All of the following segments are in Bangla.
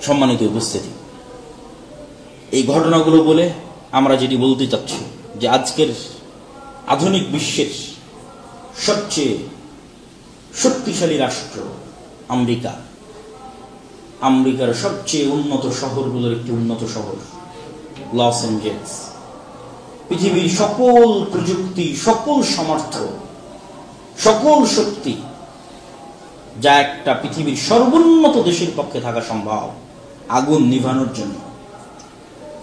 সম্মানিত উপস্থিতি, এই ঘটনাগুলো বলে আমরা যেটি বলতে চাচ্ছি যে আজকের আধুনিক বিশ্বের সবচেয়ে শক্তিশালী রাষ্ট্র আমেরিকার সবচেয়ে উন্নত শহরগুলোর একটি উন্নত শহর লস অ্যাঞ্জেলস, পৃথিবীর সকল প্রযুক্তি, সকল সামর্থ্য, সকল শক্তি যা একটা পৃথিবীর সর্বোন্নত দেশের পক্ষে থাকা সম্ভব আগুন নিভানোর জন্য,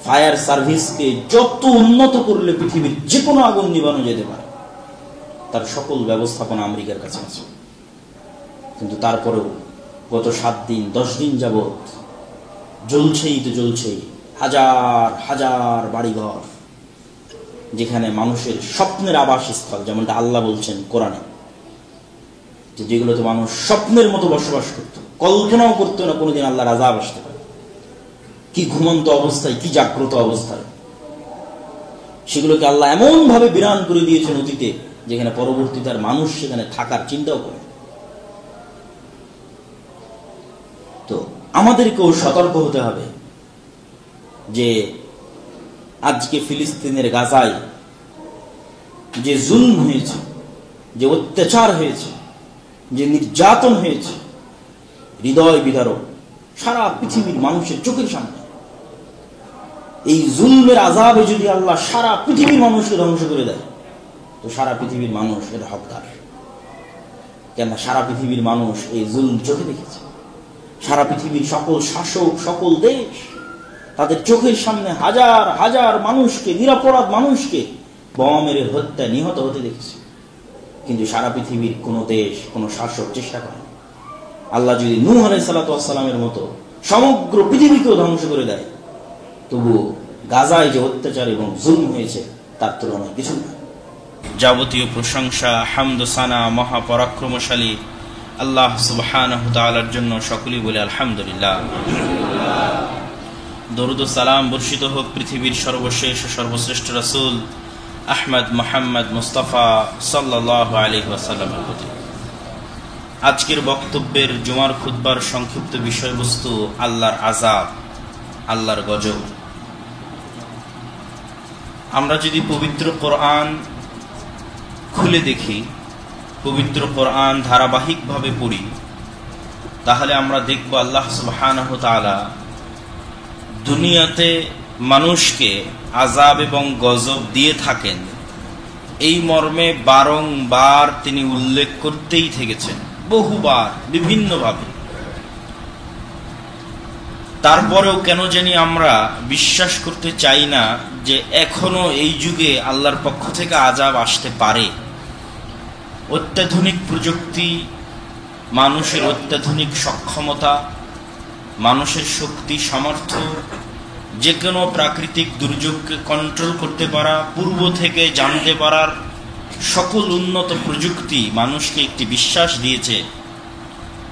ফায়ার সার্ভিসকে যত উন্নত করলে পৃথিবীর যে কোনো আগুন নিভানো যেতে পারে তার সকল ব্যবস্থাপনা আমেরিকার কাছে আছে। কিন্তু তারপরেও গত 7 দিন 10 দিন যাবৎ জ্বলছেই হাজার হাজার বাড়িঘর, যেখানে মানুষের স্বপ্নের আবাসস্থল, যেমনটা আল্লাহ বলছেন কোরআনে, যেগুলোতে মানুষ স্বপ্নের মতো বসবাস করত, কল্পনাও করতো না কোনোদিন আল্লাহর আযাব আসতে পারে, কি ঘুমন্ত অবস্থায়, কি জাগ্রত অবস্থায় সেগুলোকে আল্লাহ এমন ভাবে বিরান করে দিয়েছেন অতীতে, যেখানে পরবর্তীতে আর মানুষ সেখানে থাকার চিন্তাও করে। তো আমাদেরকেও সতর্ক হতে হবে যে আজকে ফিলিস্তিনের গাজায় যে জুলম হয়েছে, যে অত্যাচার হয়েছে, যে নির্যাতন হয়েছে, হৃদয় বিদারক, সারা পৃথিবীর মানুষের চোখের সামনে এই জুলমের আযাবে যদি আল্লাহ সারা পৃথিবীর মানুষকে ধ্বংস করে দেয়, তো সারা পৃথিবীর মানুষ এর হকদার। কেন? সারা পৃথিবীর মানুষ এই জুলম চোখে দেখেছে। সারা পৃথিবীর সকল শাসক, সকল দেশ তাদের চোখের সামনে হাজার হাজার মানুষকে, নিরপরাধ মানুষকে বোমা মেরে হত্যা, নিহত হতে দেখেছে। কিন্তু সারা পৃথিবীর কোনো দেশ, কোনো শাসক চেষ্টা করে। আল্লাহ যদি নূহ আলাইহিস সালাতু ওয়াস সালামের মতো সমগ্র পৃথিবীকেও ধ্বংস করে দেয়, তবুও গাজায় যে অত্যাচার এবং জুলম হয়েছে তার তুলনায় কিছু না। যাবতীয় প্রশংসা, হামদ, সানা মহাপরাক্রমশালী আল্লাহ সুবহানাহু ওয়া তাআলার জন্য। সকলেই বলে আলহামদুলিল্লাহ। দরুদ ও সালাম বর্ষিত হোক পৃথিবীর সর্বশেষ ও সর্বশ্রেষ্ঠ রাসূল আহমদ মুহাম্মদ মুস্তাফা সাল্লাল্লাহু আলাইহি ওয়াসাল্লামের প্রতি। আজকের বক্তব্যের জুমার খুতবার সংক্ষিপ্ত বিষয়বস্তু আল্লাহর আযাব, আল্লাহর গজব। আমরা যদি পবিত্র কোরআন খুলে দেখি, পবিত্র কোরআন ধারাবাহিকভাবে পড়ি, তাহলে আমরা দেখব আল্লাহ সুবহানাহু ওয়া তাআলা দুনিয়াতে মানুষকে আযাব এবং গজব দিয়ে থাকেন, এই মর্মে বারংবার তিনি উল্লেখ করতেই থেকেছেন, বহুবার, বিভিন্নভাবে। তারপরেও কেন জানি আমরা বিশ্বাস করতে চাই না যে এখনো এই যুগে আল্লাহর পক্ষ থেকে আযাব আসতে পারে। অত্যাধুনিক প্রযুক্তি, মানুষের অত্যাধুনিক সক্ষমতা, মানুষের শক্তি, সামর্থ্য, যে কোনো প্রাকৃতিক দুর্যোগকে কন্ট্রোল করতে পারা, পূর্ব থেকে জানতে পারার সকল উন্নত প্রযুক্তি মানুষকে একটি বিশ্বাস দিয়েছে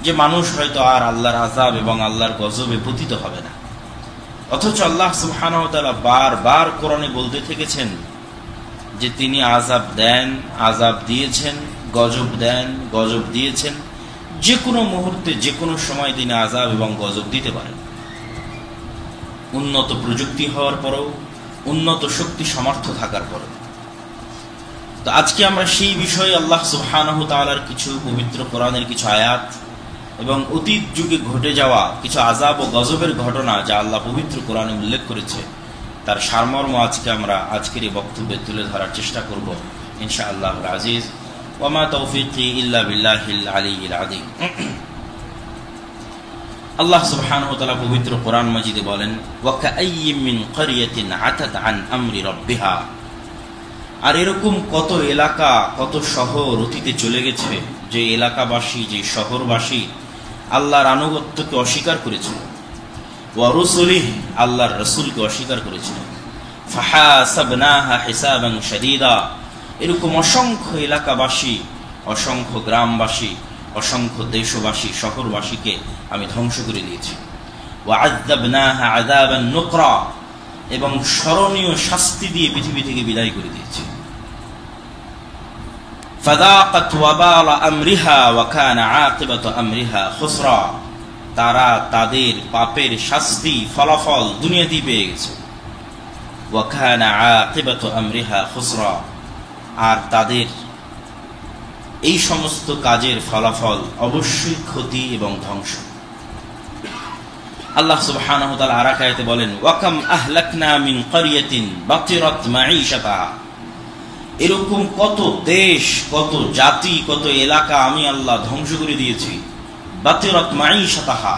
যে মানুষ হয়তো আর আল্লাহর আযাব এবং আল্লাহর গজবে পতিত হবে না। অথচ আল্লাহ সুবহানাহু ওয়া তাআলা বারবার কোরআনে বলতে থেকেছেন যে তিনি আযাব দেন, আযাব দিয়েছেন, গজব দেন, গজব দিয়েছেন। যে কোনো মুহূর্তে, যে কোনো সময় তিনি আযাব এবং গজব দিতে পারেন। উন্নত প্রযুক্তি হওয়ার পরেও, উন্নত শক্তি সামর্থ্য থাকার পরেও। তো আজকে আমরা সেই বিষয়ে আল্লাহ সুবহানাহু ওয়া তাআলার কিছু পবিত্র কোরআনের কিছু আয়াত এবং অতীত যুগে ঘটে যাওয়া কিছু আযাব ও গজবের ঘটনা যা আল্লাহ পবিত্র কোরআনে উল্লেখ করেছে, তার সারমর্ম আজকে আমরা আজকের এই বক্তব্যে তুলে ধরার চেষ্টা করব ইনশাআল্লাহুল আজিজ। ওয়া মা তাওফীকি ইল্লা বিল্লাহিল আলিয়্যিল আযীম। আল্লাহ সুবহানাহু ওয়া তাআলা পবিত্র কোরআন মাজিদে বলেন, ওয়া কাআইয়্যিম মিন ক্বরিয়াতিন আতাত আন আমরি রাব্বিহা। আর এরকম কত এলাকা, কত শহর অতীতে চলে গেছে, যে এলাকাবাসী, যে শহরবাসী আল্লাহর আনুগত্যকে অস্বীকার করেছিল, ওয়া রুসুলিহি, আল্লাহর রাসূলকে অস্বীকার করেছিল। ফাহাসাবনাহা হিসাবান শাদীদা। এরকম অসংখ্য এলাকাবাসী, অসংখ্য গ্রামবাসী, অসংখ্য দেশবাসী, শহরবাসীকে আমি ধ্বংস করে দিয়েছি। ওয়া আযাবনাহা আযাবান নুকরা। এবং স্মরণীয় শাস্তি দিয়ে পৃথিবী থেকে বিদায় করে দিয়েছি। ফাযাকাত ওয়াবালা আমরিহা ওয়া কানা আকিবাতু আমরিহা খুসরা। তারা তাদের পাপের শাস্তি ফলাফল দুনিয়াতেই পেয়ে গেছে। ওয়া কানা আকিবাতু আমরিহা খুসরা, আর তাদের এই সমস্ত কাজের ফলাফল অবশ্যই ক্ষতি এবং ধ্বংস। আল্লাহ সুবহানাহু ওয়া তাআলা আরেক আয়াতে বলেন, ওয়া কাম আহলাকনা মিন ক্বরিয়াতিন বাতিরাত মাঈশাতাহা, এরকম কত দেশ, কত জাতি, কত এলাকা আমি আল্লাহ ধ্বংস করে দিয়েছি। বাতিরাত মাঈশাতাহা,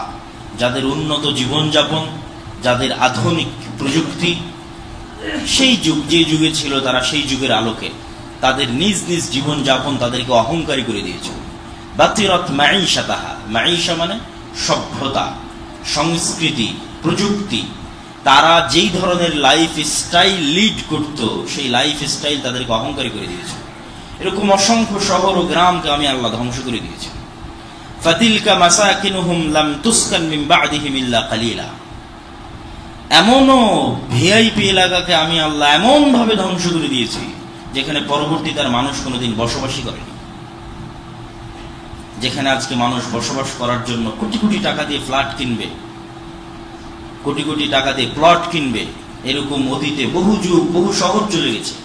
যাদের উন্নত জীবনযাপন, যাদের আধুনিক প্রযুক্তি, সেই যুগ যে যুগে ছিল তারা সেই যুগের আলোকে তাদের নিজ নিজ জীবনযাপন তাদেরকে অহংকারী করে দিয়েছে। বাতিরাত মাঈশাতাহা, মাঈশা মানে সভ্যতা, সংস্কৃতি, প্রযুক্তি। তারা যেই ধরনের লাইফ স্টাইল লিড করত সেই লাইফ স্টাইল তাদেরকে অহংকারী করে দিয়েছে। এরকম অসংখ্য শহর ও গ্রামকে আমি আল্লাহ ধ্বংস করে দিয়েছি। ফাতিলকা মাসাকিনুহুম লাম তুসকান মিন বা'দিহিম ইল্লা কালিলা, এমনও ভিআইপি এলাকাকে আমি আল্লাহ এমন ভাবে ধ্বংস করে দিয়েছি যেখানে পরবর্তী তার মানুষ কোনোদিন বসবাসই করেনি। যেখানে আজকে মানুষ বসবাস করার জন্য কোটি কোটি টাকা দিয়ে ফ্ল্যাট কিনবে, কোটি কোটি টাকা দিয়ে প্লট কিনবে, এরকম অতীতে বহু যুগ বহু শহর চলে গেছে।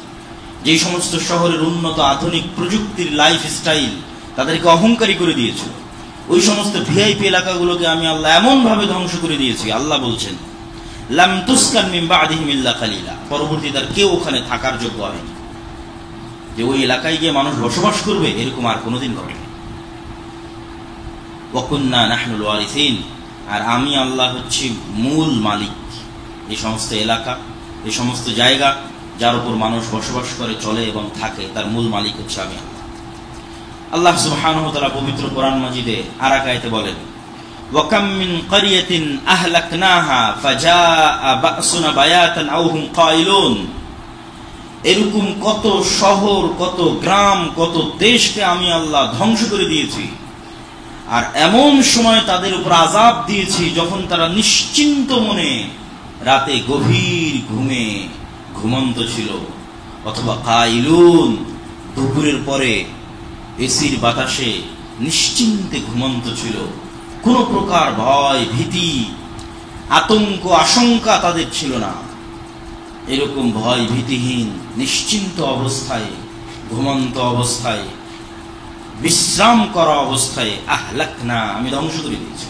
যেই সমস্ত শহরের উন্নত আধুনিক প্রযুক্তির লাইফ স্টাইল তাদেরকে অহংকারী করে দিয়েছে, ওই সমস্ত ভিআইপি এলাকাগুলোকে আমি আল্লাহ এমন ভাবে ধ্বংস করে দিয়েছি। আল্লাহ বলছেন, লাম তুসকান মিন বা'দিহিম ইল্লা কালিলা, পরবর্তী তার কেউ ওখানে থাকার যোগ্য হয়নি। যে ওই এলাকায় গিয়ে মানুষ বসবাস করবে এরকম আর কোনোদিন ঘটেনি। ওয়া কুন্না নাহনুল ওয়ারিসিন, আর আমি আল্লাহ হচ্ছি মূল মালিক। এই সমস্ত এলাকা, এই সমস্ত জায়গা যার উপর মানুষ বসবাস করে, চলে এবং থাকে, তার মূল মালিক হচ্ছে আমি আল্লাহ। আল্লাহ সুবহানাহু ওয়া তাআলা পবিত্র কোরআন মাজিদে আরেক আয়াতে বলেন, ওয়া কাম মিন ক্বরিয়াতিন আহলাকনাহা ফাজাআ বা'সুনা বায়াতান আও হুম কাইলুন, এরকম কত শহর, কত গ্রাম, কত দেশকে আমি আল্লাহ ধ্বংস করে দিয়েছি, আর এমন সময় তাদের উপর আযাব দিয়েছি যখন তারা নিশ্চিন্ত মনে রাতে গভীর ঘুমে ঘুমন্ত ছিল, অথবা কাইলুন, দুপুরের পরে এসির বাতাসে নিশ্চিন্তে ঘুমন্ত ছিল। কোন প্রকার ভয়, ভীতি, আতঙ্ক, আশঙ্কা তাদের ছিল না। এরকম ভয় ভীতিহীন নিশ্চিন্ত অবস্থায়, ঘুমন্ত অবস্থায়, বিশ্রাম করা অবস্থায় আহলাকনা, আমি ধ্বংস করে দিয়েছি।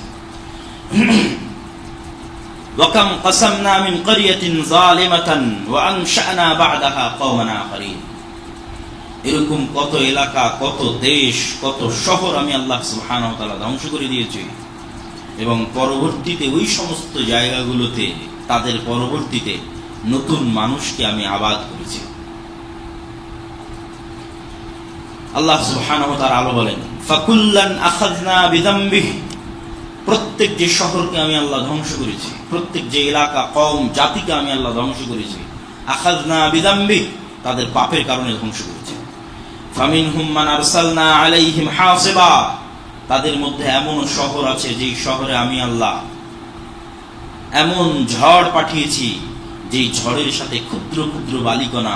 ওয়া কাম কাসামনা মিন ক্বরিয়াতিন যালিমাতান ওয়া আনশা'না বা'দাহা কওমান আখরিন, এরকম কত এলাকা, কত দেশ, কত শহর আমি আল্লাহ সুবহানাহু ওয়া তাআলা ধ্বংস করে দিয়েছি, এবং পরবর্তীতে ওই সমস্ত জায়গাগুলোতে তাদের পরবর্তীতে নতুন মানুষকে আমি আবাদ করেছি। আল্লাহ সুবহানাহু ওয়া তাআলা আলো বলেন, ফাকুল্লান আখাযনা বিযামবিহি, প্রত্যেক যে শহরকে আমি আল্লাহ ধ্বংস করেছি, প্রত্যেক যে এলাকা, কওম, জাতিকে আমি আল্লাহ ধ্বংস করেছি, আখাযনা বিযামবিহি, তাদের পাপের কারণে ধ্বংস করেছি। ফামিনহুম মান আরসালনা আলাইহিম হাসিবা, তাদের মধ্যে এমন শহর আছে যেই শহরে আমি আল্লাহ এমন ঝড় পাঠিয়েছি যেই ঝড়ের সাথে ক্ষুদ্র ক্ষুদ্র বালিকণা,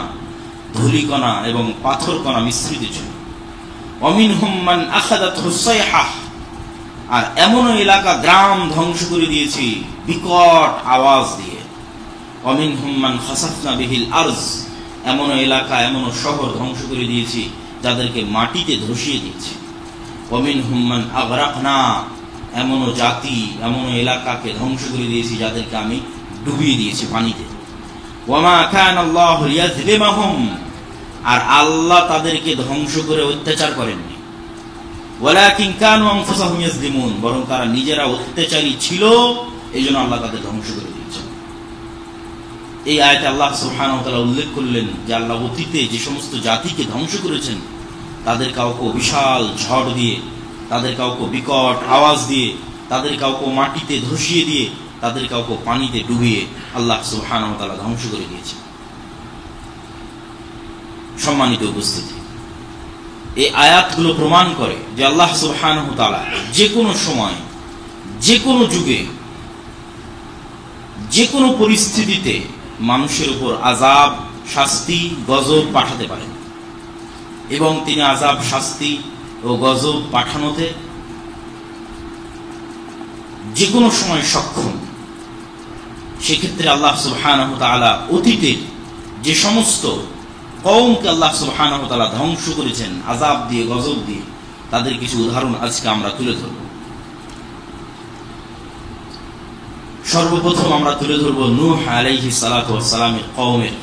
ধূলিকণা এবং পাথরকণা মিশ্রিত ছিল। ওয়ামিনহুম মান আখাযাতহু সাইহাহ, আর এমন এলাকা, গ্রাম ধ্বংস করে দিয়েছি বিকট আওয়াজ দিয়ে। ওয়ামিনহুম মান খাসাফনা বিহিল আরজ, এমন এলাকা, এমন শহর ধ্বংস করে দিয়েছি যাদেরকে মাটিতে ধসিয়ে দিয়েছি। ওয়ামিনহুম মান আগরাকনা, এমন জাতি, এমন এলাকাকে ধ্বংস করে দিয়েছি যাদেরকে আমি ডুবিয়ে দিয়েছি পানিতে। ওয়ামা কানা আল্লাহু লিয়াযলিমাহুম, আর আল্লাহ তাদেরকে ধ্বংস করে অত্যাচার করেননি। ওয়ালাকিন কানু আনফুসাহুম ইয়াযলিমুন, বরং তারা নিজেরা অত্যাচারী ছিল, এইজন্য আল্লাহ তাদের ধ্বংস করে দিয়েছেন। এই আয়াতে আল্লাহ সুবহানাহু ওয়া তাআলা উল্লেখ করলেন যে আল্লাহ অতীতে যে সমস্ত জাতিকে ধ্বংস করেছেন তাদের কাউকে বিশাল ঝড় দিয়ে, তাদের কাউকে বিকট আওয়াজ দিয়ে, তাদের কাউকে মাটিতে ধসিয়ে দিয়ে, তাদের কাউকে পানিতে ডুবিয়ে আল্লাহ সুবহানাহু ওয়া তাআলা ধ্বংস করে দিয়েছেন। সম্মানিত উপস্থিতি, এই আয়াতগুলো প্রমাণ করে যে আল্লাহ সুবহানাহু ওয়া তাআলা যে কোনো সময়, যে কোনো যুগে, যে কোনো পরিস্থিতিতে মানুষের উপর আযাব, শাস্তি, গজব পাঠাতে পারেন, এবং তিনি আযাব, শাস্তি ও গজব পাঠানোতে যে কোনো সময় সক্ষম। সেক্ষেত্রে আল্লাহ সুবহানাহু ওয়া তাআলা অতীতের যে সমস্ত কওমকে আল্লাহ সুবহানাহু ওয়া তাআলা ধ্বংস করেছেন আযাব দিয়ে, গজব দিয়ে, তাদের কিছু উদাহরণ আজকে আমরা তুলে ধরব। সর্বপ্রথম আমরা তুলে ধরব নূহ আলাইহিস সালাতু ওয়াস সালামের কওমের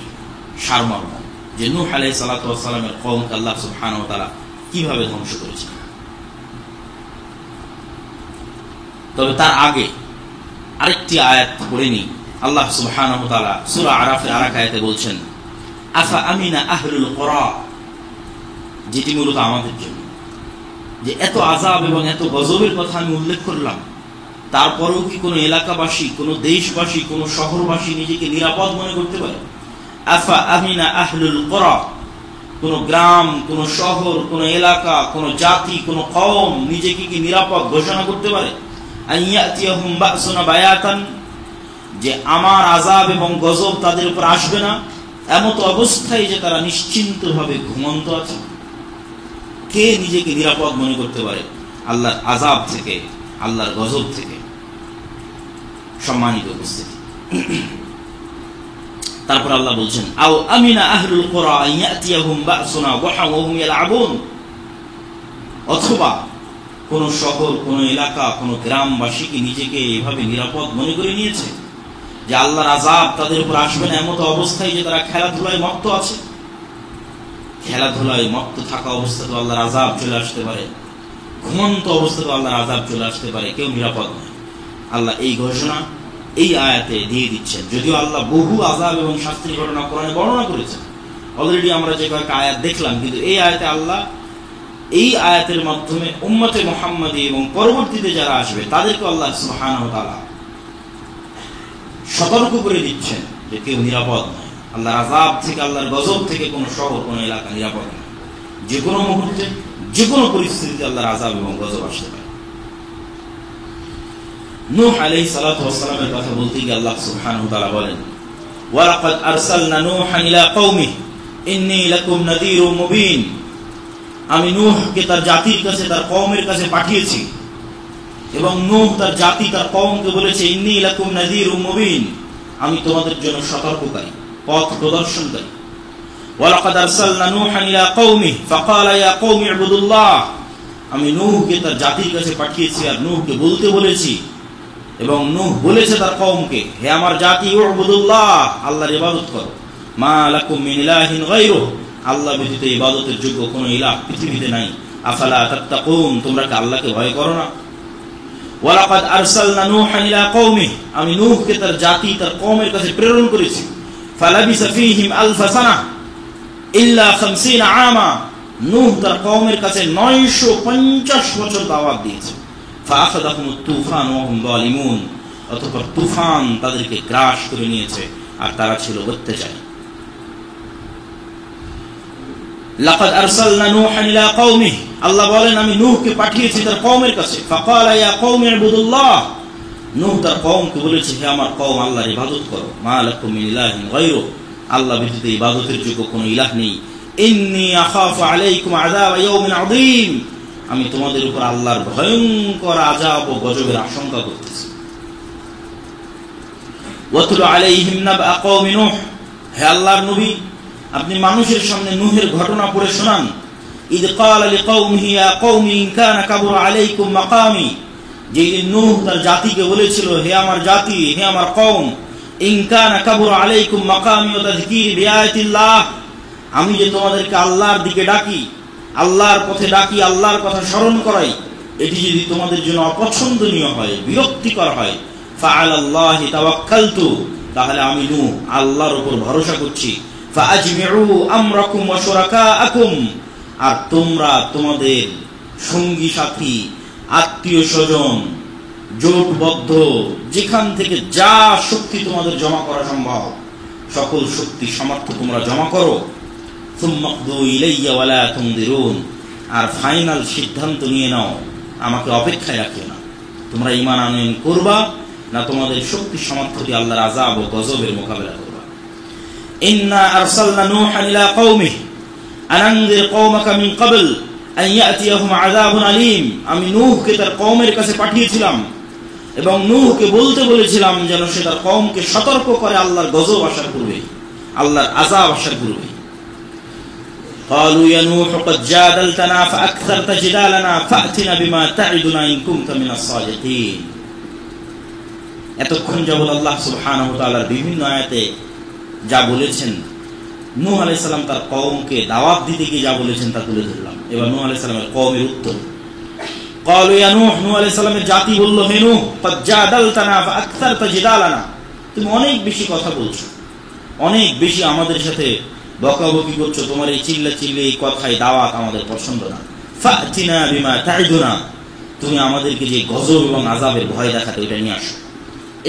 সারমর্ম, যে নূহ আলাইহিস সালাতু ওয়াস সালামের কওমকে আল্লাহ সুবহানাহু ওয়া তাআলা কিভাবে ধ্বংস করেছেন। তবে তার আগে আরেকটি আয়াত পড়ে নিই। আল্লাহ সুবহানাহু ওয়া তাআলা সূরা আরাফের আরেক আয়াতে বলছেন, আফা আমিনা আহলুল কুরা, যেটি মূলত আমাদের জন্য, যে এত আযাব এবং এত গজবের কথা আমি উল্লেখ করলাম, তারপরেও কি কোনো এলাকাবাসী, কোনো দেশবাসী, কোনো শহরবাসী নিজেকে নিরাপদ মনে করতে পারে? আফা আমিনা আহলুল কুরা, কোনো গ্রাম, কোনো শহর, কোনো এলাকা, কোনো জাতি, কোনো কওম নিজেকে কি নিরাপদ ঘোষণা করতে পারে? আইয়াতিয়াহুম বাসুনা বায়াতান, যে আমার আযাব এবং গজব তাদের উপর আসবে না এমত অবস্থায় যে তারা নিশ্চিন্তভাবে ঘুমন্ত আছে। কে নিজেকে নিরাপদ মনে করতে পারে আল্লাহর আযাব থেকে, আল্লাহর গজব থেকে? সম্মানিত উপস্থিতি, তারপর আল্লাহ বলছেন, আও আমিনা আহলুল কুরা আইয়াতিয়াহুম বাসুনা ওয়া হুম ইয়ালআবুন, অথবা কোন শহর, কোন এলাকা, কোন গ্রামবাসী কি নিজেকে এভাবে নিরাপদ মনে করে নিয়েছে যে আল্লাহর আযাব তাদের উপর আসবে না এমত অবস্থায় যে তারা খেলাধুলায় মত্ত আছে? খেলাধুলায় মত্ত থাকা অবস্থায় তো আল্লাহর আযাব চলে আসতে পারে, ঘুমন্ত অবস্থায় তো আল্লাহর আযাব চলে আসতে পারে, কেউ নিরাপদ নয়। আল্লাহ এই ঘোষণা এই আয়াতে দিয়ে দিচ্ছেন, যদিও আল্লাহ বহু আযাব এবং শাস্তির ঘটনা কোরআনে বর্ণনা করেছেন। অলরেডি আমরা যে কয়েকটা আয়াত দেখলাম, কিন্তু এই আয়াতে আল্লাহ এই আয়াতের মাধ্যমে উম্মতে মুহাম্মাদী এবং পরবর্তীতে যারা আসবে তাদেরকে আল্লাহ সুবহানাহু ওয়া তাআলা সতর্ক করে দিচ্ছেন যে কেউ নিরাপদ নয়। আল্লাহর আযাব থেকে, আল্লাহর গজব থেকে কোনো শহর, কোনো এলাকা নিরাপদ নয়। যে কোনো মুহূর্তে, যে কোনো পরিস্থিতিতে আল্লাহর আযাব এবং গজব আসতে পারে। নূহ আলাইহিস সালাতু ওয়াস সালামের কথা বলতে গিয়ে আল্লাহ সুবহানাহু ওয়া তাআলা বলেন, ওয়া লাকাদ আরসালনা নূহান ইলা কওমিহি ইন্নী লাকুম নাযীরুম মুবিন, আমি নূহকে তার জাতির কাছে, তার কওমের কাছে পাঠিয়েছি, এবং নূহ তার জাতি, তার কওমকে বলেছে, ইন্নী লাকুম নাযীরুম মুবিন, আমি তোমাদের জন্য সতর্ককারী, পথ প্রদর্শনকারী। ওয়া লাকাদ আরসালনা নূহান ইলা কওমিহি ফাকালা ইয়া কওমি ইবুদুল্লাহ, আমি নূহকে তার জাতির কাছে পাঠিয়েছি আর নূহকে বলতে বলেছি, এবং নূহ বলেছে তার কওমকে, হে আমার জাতি, উবুদুল্লাহ, আল্লাহর ইবাদত করো, মা লাকুম মিন ইলাহিন গায়রুহু, আল্লাহ ব্যতীত ইবাদতের যোগ্য কোনো ইলাহ পৃথিবীতে নাই। আফালা তাত্তাকুন, তোমরা কি আল্লাহকে ভয় করো না? ওয়া লাকাদ আরসালনা নূহান ইলা কওমিহি, আমি নূহকে তার জাতি, তার কওমের কাছে প্রেরণ করেছি। ফালাবিসা ফীহিম আলফা সানাহ ইল্লা 50 আমা, নূহ তার কওমের কাছে 950 বছর দাওয়াত দিয়েছে। ফাআখাযাহুমুত তুফান ওয়া হুম যালিমুন, অতঃপর তুফান তাদেরকে গ্রাস করে নিয়েছে আর তারা ছিল অত্যাচারী। লাকাদ আরসালনা নূহান ইলা কওমিহি, আল্লাহ বলেন আমি নূহকে পাঠিয়েছি তার কওমের কাছে। ফাকালা ইয়া কওমি ইবুদুল্লাহ, নূহ তার কওমকে বলেছে, হে আমার কওম, আল্লাহর ইবাদত করো, মা লাকুম মিন ইলাহিন গায়রুহু, আল্লাহ ব্যতীত ইবাদতের যোগ্য কোনো ইলাহ নেই। ইন্নী আখাফু আলাইকুম আযাব ইয়াউমিন আযীম, আমি তোমাদের উপর আল্লাহর ভয়ঙ্কর আযাব ও গজবের আশঙ্কা করতেছি। ওয়াতলু আলাইহিম নাবা কওমি নূহ, হে আল্লাহর নবী, আপনি মানুষের সামনে নূহের ঘটনা পড়ে শোনান। ইদ ক্বালা লিকওমিহি ইয়া কওমি ইন কানা কাবুরা আলাইকুম মাকামি, যেদিন নূহ তার জাতিকে বলেছিল, হে আমার জাতি, হে আমার কওম, ইন কানা কাবুরা আলাইকুম মাকামি ওয়া তাযকিরি বিআয়াতিল্লাহ, আমি যে তোমাদেরকে আল্লাহর দিকে ডাকি, আল্লাহর পথে ডাকি, আল্লাহর কথা স্মরণ করাই, এটি যদি তোমাদের জন্য অপছন্দনীয় হয়, বিরক্তিকর হয়, ফাআলাল্লাহি তাওয়াক্কালতু, তাহলে আমি নূহ আল্লাহর উপর ভরসা করছি। ফাআজমিউ আমরাকুম ওয়া শুরাকাআকুম, আর তোমরা তোমাদের সঙ্গী সাথী, আত্মীয় স্বজন, জোটবদ্ধ যেখান থেকে যা শক্তি তোমাদের জমা করা সম্ভব, সকল শক্তি সামর্থ্য তোমরা জমা করো। সুম্মা কদু ইলাইয়া ওয়া লা তুনদিরুন, আর ফাইনাল সিদ্ধান্ত নিয়ে নাও, আমাকে অপেক্ষায় রাখিও না। তোমরা ঈমান আনয়ন করবা না তোমাদের শক্তি সামর্থ্য দিয়ে আল্লাহর আযাব ও গজবের মোকাবেলা করবা। ইন্না আরসালনা নূহান ইলা কওমিহি আনআনযির কওমাকা মিন ক্বাবল আন ইয়াতিয়াহুম আযাবুন আলীম, আমি নূহকে তার কওমের কাছে পাঠিয়েছিলাম এবং নূহকে বলতে বলেছিলাম যেন সে তার কওমকে সতর্ক করে আল্লাহর গজব আসার পূর্বে, আল্লাহর আযাব আসার পূর্বে। قالوا يا نوح قد جادلتنا فأكثرت جدالنا فأتنا بما تعدنا إن كنت من الصادقين। এতক্ষণ যাবত আল্লাহ সুবহানাহু ওয়া তাআলার বিভিন্ন আয়াতে যা বলেছেন, নূহ আলাইহিস সালাম তার কওমকে দাওয়াত দিতে গিয়ে যা বলেছেন তা তুলে ধরলাম। এবার নূহ আলাইহিস সালামের কওমের উত্তর। قالوا يا نوح, নূহ আলাইহিস সালামের জাতি বলল, হে নূহ, قد جادلتنا فأكثرت جدالنا, তুমি অনেক বেশি কথা বলছো, অনেক বেশি আমাদের সাথে বকাবকি করছো, তোমার এই চিল্লাচিল্লি এই কথাই দাওয়াত আমাদের পছন্দ না। ফাতিনা বিমা তাইদুনা, তুমি আমাদেরকে যে গজব এবং আযাবের ভয় দেখাতে ওটা নিয়ে আসো।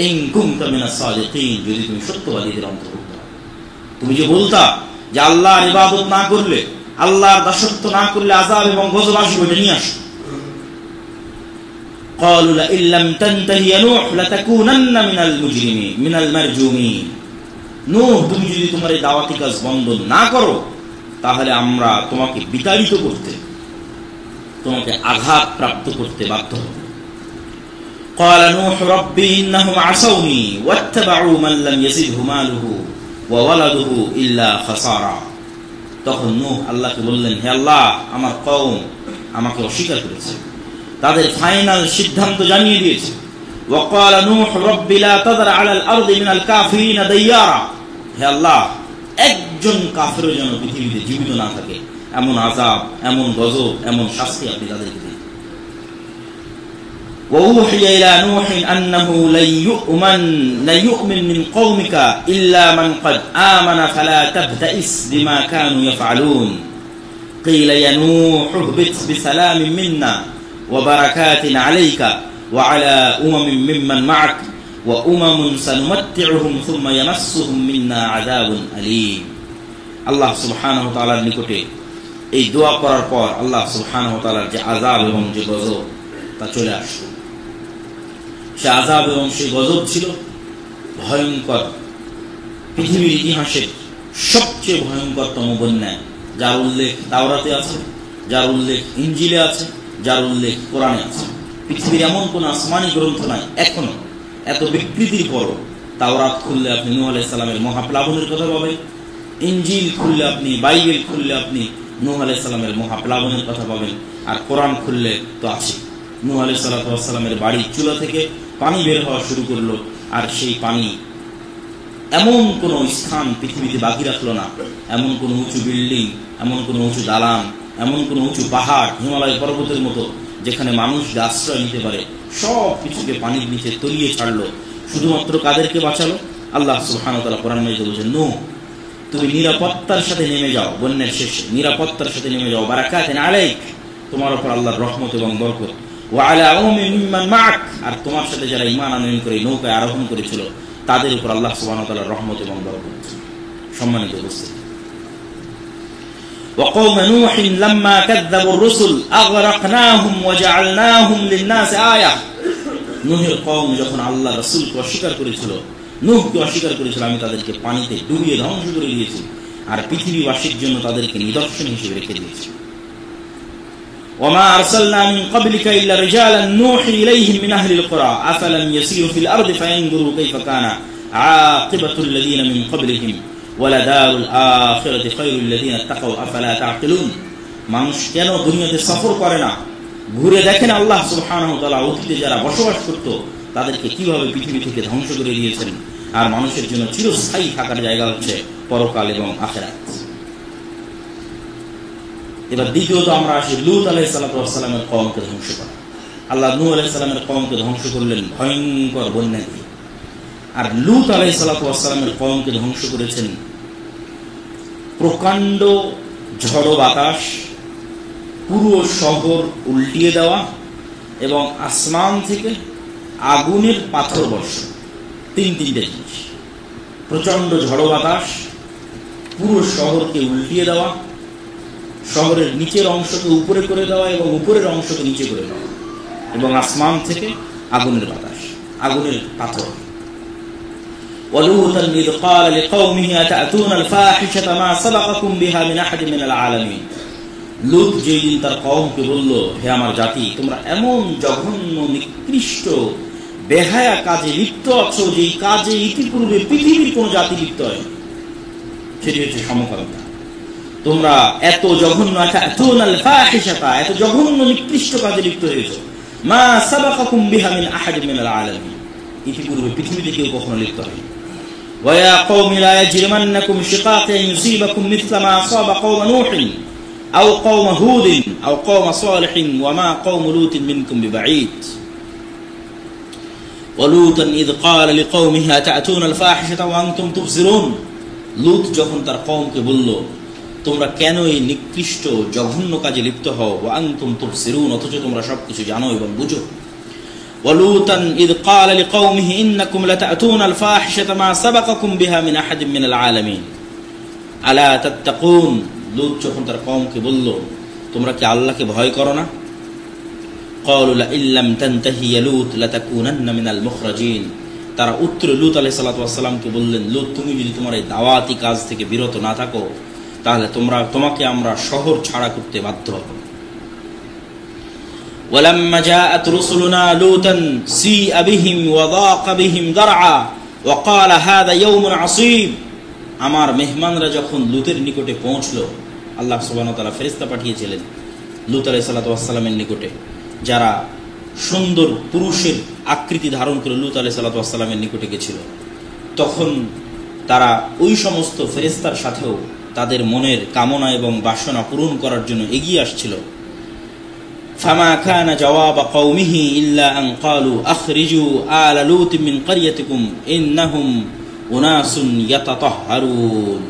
ইন কুনতা মিনাস সাদিকিন, যদি তুমি সত্যবাদীদের অন্তর্ভুক্ত হও। তুমি যে বলতা যে আল্লাহর ইবাদত না করলে, আল্লাহর দাসত্ব না করলে আযাব এবং গজব আসবে, ওটা নিয়ে আসো। قالوا لئن لم تنتهي يا نوح لتكونن من المجرمين من المرجومين। নূহ, তুমি যদি তোমার এই দাওয়াতি কাজ বন্ধ না করো তাহলে আমরা তোমাকে বিতাড়িত করতে, তোমাকে আঘাত প্রাপ্ত করতে বাধ্য হব। قال نوح ربي إنهم عصوني واتبعوا من لم يزده ماله وولده إلا خسارا। তখন নূহ আল্লাহকে বললেন, হে আল্লাহ, আমার কওম আমাকে অস্বীকার করেছে, তাদের ফাইনাল সিদ্ধান্ত জানিয়ে দিয়েছে। وقال نوح رب لا تذر على الأرض من الكافرين ديارا। হে আল্লাহ, একজন কাফের যেন পৃথিবীতে জীবিত না থাকে, এমন আযাব, এমন গজব, এমন শাস্তি আপনি তাদেরকে দিন। وأوحي إلى نوح أنه لن يؤمن من قومك إلا من قد آمن فلا تبتئس بما كانوا يفعلون قيل يا نوح اهبط بسلام منا وبركات عليك وعلى ممن معك سنمتعهم ثم يمسهم منا عذاب أليم। আল্লাহ সুবহানাহু ওয়া তাআলার নিকটে এই দোয়া করার পর আল্লাহ সুবহানাহু ওয়া তাআলার যে আযাব এবং যে গজব তা চলে আসলো। সে আযাব এবং সেই গজব ছিল ভয়ঙ্কর, পৃথিবীর ইতিহাসে সবচেয়ে ভয়ঙ্করতম বন্যা, যার উল্লেখ তাওরাতে আছে, যার উল্লেখ ইনজিলে আছে, যার উল্লেখ কোরআনে আছে। পৃথিবীর এমন কোন আসমানি গ্রন্থ নাই এখনো, এত বিকৃতির পর তাওরাত খুললে আপনি নূহ আলাইহিস সালামের মহাপ্লাবনের কথা পাবেন, ইনজিল খুললে আপনি, বাইবেল খুললে আপনি নূহ আলাইহিস সালামের মহাপ্লাবনের কথা পাবেন, আর কোরআন খুললে তো আছে। নূহ আলাইহিস সালামের বাড়ির চুলা থেকে পানি বের হওয়া শুরু করলো, আর সেই পানি এমন কোন স্থান পৃথিবীতে বাকি রাখলো না, এমন কোন উঁচু বিল্ডিং, এমন কোন উঁচু দালান, এমন কোন উঁচু পাহাড়, হিমালয় পর্বতের মতো যেখানে মানুষ আশ্রয় নিতে পারে, সব কিছুকে পানির নিচে তলিয়ে ছাড়লো। শুধুমাত্র কাদেরকে বাঁচালো? আল্লাহ সুবহানাহু ওয়া তাআলা কোরআন মাজিদে বলেছেন, নূহ, তুমি নিরাপত্তার সাথে নেমে যাও, বন্যার শেষে নিরাপত্তার সাথে নেমে যাও, বারাকাতুন আলাইক, তোমার উপর আল্লাহর রহমত এবং বরকত, ওয়া আলা মিম্মান মা'আক, আর তোমার সাথে যারা ঈমান আনয়ন করে নৌকায় আরোহণ করেছিল তাদের উপর আল্লাহ সুবহানাহু ওয়া তাআলার রহমত এবং বরকত। সম্মানিত উপস্থিতি, وقوم نوح لما كذبوا الرسل أغرقناهم وجعلناهم للناس آية। নূহের কওম যখন আল্লাহ রাসূলকে অস্বীকার করেছিল, নূহকে অস্বীকার করেছিল, আমি তাদেরকে পানিতে ডুবিয়ে ধ্বংস করে দিয়েছি, আর পৃথিবীবাসীর জন্য তাদেরকে নিদর্শন হিসেবে রেখে দিয়েছি। وما أرسلنا من قبلك إلا رجالا نوحي إليهم من أهل القرى أفلم يسيروا في الأرض فينظروا كيف كان عاقبة الذين من قبلهم ولدار الآخرة خير الذين اتقوا أفلا تعقلون। মানুষ কেন দুনিয়াতে সফর করে না, ঘুরে দেখেন আল্লাহ সুবহানাহু ওয়া তাআলা অতীতে যারা বসবাস করত তাদেরকে কিভাবে পৃথিবী থেকে ধ্বংস করে দিয়েছেন, আর মানুষের জন্য চিরস্থায়ী থাকার জায়গা হচ্ছে পরকাল এবং আখিরাত। এবার দ্বিতীয়ত আমরা আসি লূত আলাইহিস সালামের কওমকে ধ্বংস করা। আল্লাহ নূহ আলাইহিস সালামের কওমকে ধ্বংস করলেন ভয়ঙ্কর বন্যা দিয়ে, আর লূত আলাইহিস সালামের কওমকে ধ্বংস করেছেন প্রকাণ্ড ঝড়ো বাতাস, পুরো শহর উল্টিয়ে দেওয়া এবং আসমান থেকে আগুনের পাথর বর্ষণ। তিনটে জিনিস, প্রচন্ড ঝড়ো বাতাস, পুরো শহরকে উল্টিয়ে দেওয়া, শহরের নিচের অংশকে উপরে করে দেওয়া এবং উপরের অংশকে নিচে করে দেওয়া, এবং আসমান থেকে আগুনের বাতাস, আগুনের পাথর। ولوطا إذ قال لقومه أتأتون الفاحشة ما سبقكم بها من أحد من العالمين। লূত যেদিন তার কওমকে বলল, হে আমার জাতি, তোমরা এমন জঘন্য নিকৃষ্ট বেহায়া কাজে লিপ্ত আছো, যেই কাজে ইতিপূর্বে পৃথিবীর কোন জাতি লিপ্ত হয়, সেটি হচ্ছে সমকামিতা। তোমরা এত জঘন্য এত জঘন্য নিকৃষ্ট কাজে লিপ্ত হয়েছো, মা সাবাকাকুম বিহা মিন আহাদিন মিনাল আলামিন, ইতিপূর্বে পৃথিবীতে কেউ কখনো লিপ্ত হয়নি। ওয়া কওমি লা ইয়াজরিমান্নাকুম শিকাকি আন ইউসিবাকুম মিথলা মা আসাবা কওম নূহিন আও কওম হুদিন আও কওম সালিহিন ওয়া মা কওম লূতিন মিনকুম বিবাঈদ। ওয়ালুতান ইয ক্বালা লিকওমিহি আতা'তুনা আল ফাহিশাতা ওয়া আনতুম তুবসিরুন, লূত যখন তার কওমকে বলল, তোমরা কেন এই নিকৃষ্ট জঘন্য কাজে লিপ্ত হও, ওয়া আনতুম তুবসিরুন, অথচ তোমরা সবকিছু জানো এবং বুঝো। ওয়ালুতান ইয ক্বালা লিকওমিহি ইন্নাকুম লাতা'তুনা আল ফাহিশাতা মা সাবাকাকুম বিহা মিন আহাদিন মিনাল আলামিন আলা তাত্তাকুন, লূত যখন তার কওমকে বলল, তোমরা কি আল্লাহকে ভয় করো না? ক্বালু লা ইল্লাম তানতাহি ইয়া লূত লাতাকুনান্না মিনাল মুখরাজিন, তারা উত্তরে লূত আলাইহিস সালাতু ওয়াস সালামকে বললেন, লূত তুমি যদি তোমার এই দাওয়াতি কাজ থেকে বিরত না থাকো, তাহলে তোমাকে আমরা শহর ছাড়া করতে বাধ্য হব। ওয়ালাম্মা জাআত রুসুলুনা লূতান সিআ বিহিম ওয়া দাqa বিহিম দারআ ওয়া ক্বালা হাযা ইয়াওমুন আসীব, আমার মেহমানরা যখন লূতের নিকটে পৌঁছলো, আল্লাহ সুবহানাহু ওয়া তাআলা ফেরেশতা পাঠিয়েছিলেন লূত আলাইহিস সালাতু ওয়াস সালামের নিকটে, যারা সুন্দর পুরুষের আকৃতি ধারণ করে লূত আলাইহিস সালাতু ওয়াস সালামের নিকটে গেছিল, তখন তারা ওই সমস্ত ফেরেশতার সাথেও তাদের মনের কামনা এবং বাসনা পূরণ করার জন্য এগিয়ে আসছিল। ফামা কানা জওয়াব কওমিহি ইল্লা আন ক্বালু আখরিজু আলা লূত মিন ক্বরিয়াতিকুম ইন্নাহুম উনাসুন ইয়াতাতাহহারুন।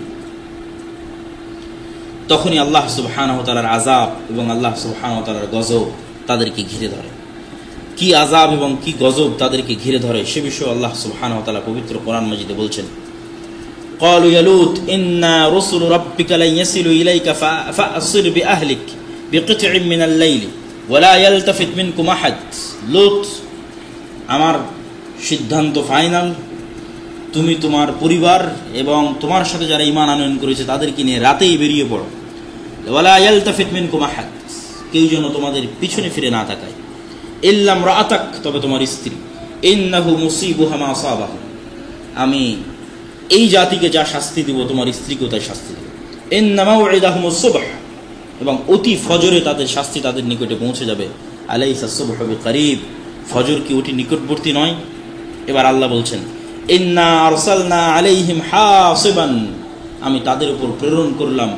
তখনই আল্লাহ সুবহানাহু ওয়া তাআলার আযাব এবং আল্লাহ সুবহানাহু ওয়া তাআলার গজব তাদেরকে ঘিরে ধরে। কি আযাব এবং কি গজব তাদেরকে ঘিরে ধরে সে বিষয়ে আল্লাহ সুবহানাহু ওয়া তাআলা পবিত্র কোরআন মাজিদে বলছেন, قالوا يا لوط إنا رسل ربك لن يصلوا إليك فأسر بأهلك بقطع من الليل ولا يلتفت منكم أحد। লূত, আমার সিদ্ধান্ত ফাইনাল, তুমি তোমার পরিবার এবং তোমার সাথে যারা ঈমান আনয়ন করেছে তাদেরকে নিয়ে রাতেই বেরিয়ে পড়ো। ওয়ালা ইয়ালতাফিত মিনকুম আহাদ, কেউ যেন তোমাদের পিছনে ফিরে না তাকায়। ইল্লা ইমরাআতাক, তবে তোমার স্ত্রী। ইন্নাহু মুসিবুহা মা আসাবাহু, আমি এই জাতিকে যা শাস্তি দিব তোমার স্ত্রীকেও তাই শাস্তি দেব। ইন্না মাউইদাহুমুস সুবহ, এবং অতি ফজরে তাদের শাস্তি তাদের নিকটে পৌঁছে যাবে। আলাইসা সুবহু বিকরিব, ফজর কি অতি নিকটবর্তী নয়? এবার আল্লাহ বলছেন, ইন্না আরসালনা আলাইহিম হাসিবান, আমি তাদের উপর প্রেরণ করলাম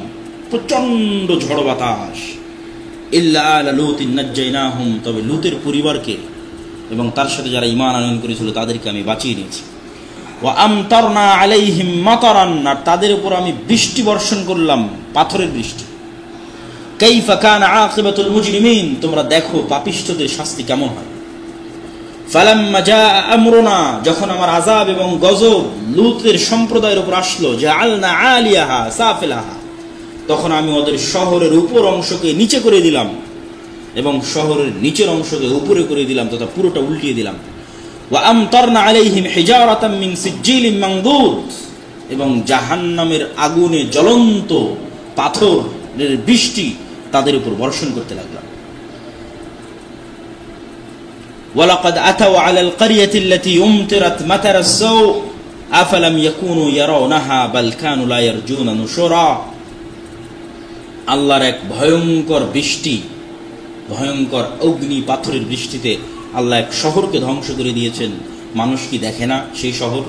প্রচন্ড ঝড় বাতাস। ইল্লা আলা লূতিন নাজ্জাইনাহুম, তবে লূতের পরিবারকে এবং তার সাথে যারা ঈমান আনয়ন করেছিল তাদেরকে আমি বাঁচিয়ে নিয়েছি। ওয়া আমতারনা আলাইহিম মাতারান, আর তাদের উপর আমি বৃষ্টি বর্ষণ করলাম, পাথরের বৃষ্টি। কাইফা কানা আকিবাতুল মুজরিমিন, তোমরা দেখো পাপিষ্ঠদের শাস্তি কেমন হয়। ফালাম্মা জাআ আমরুনা, যখন আমার আযাব এবং গজব লূতের সম্প্রদায়ের উপর আসলো, জাআলনা আলিয়াহা সাফিলাহা, তখন আমি ওদের শহরের উপর অংশকে নিচে করে দিলাম এবং শহরের নিচের অংশকে উপরে করে দিলাম তথা পুরোটা উল্টিয়ে দিলাম। ওয়া আমতারনা আলাইহিম হিজারাতাম মিন সিজ্জিলিন মানদুদ, এবং জাহান্নামের আগুনে জ্বলন্ত পাথরের বৃষ্টি তাদের উপর বর্ষণ করতে লাগলাম। ওয়ালাকাদ আতাউ আলাল ক্বরিয়াতি আল্লাতী উমতিরাত মাতারাস সাউ আফালাম ইয়াকুনু ইয়ারাউনাহা বাল কানু লা ইয়ারজুনা নুশুরা। আল্লাহর এক ভয়ঙ্কর বৃষ্টি, ভয়ঙ্কর অগ্নি পাথরের বৃষ্টিতে আল্লাহ এক শহরকে ধ্বংস করে দিয়েছেন। মানুষ কি দেখে না সেই শহর?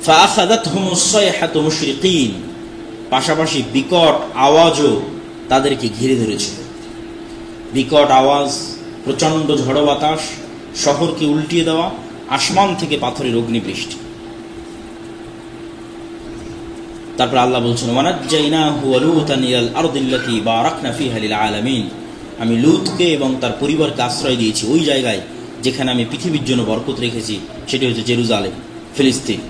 ফাআখাযাতহুমুস সাইহাতু মুশরিকিন, পাশাপাশি বিকট আওয়াজও তাদেরকে ঘিরে ধরেছিল। বিকট আওয়াজ, প্রচন্ড ঝড় বাতাস, শহরকে উল্টিয়ে দেওয়া, আসমান থেকে পাথরের অগ্নিবৃষ্টি। তারপর আল্লাহ বলছেন, ওয়ানাজ্জাইনাহু ওয়া লূতান ইলাল আরদিল্লাতী বারাকনা ফিহা লিল আলামিন, আমি লূতকে এবং তার পরিবারকে আশ্রয় দিয়েছি ওই জায়গায় যেখানে আমি পৃথিবীর জন্য বরকত রেখেছি, সেটি হচ্ছে জেরুজালেম, ফিলিস্তিন।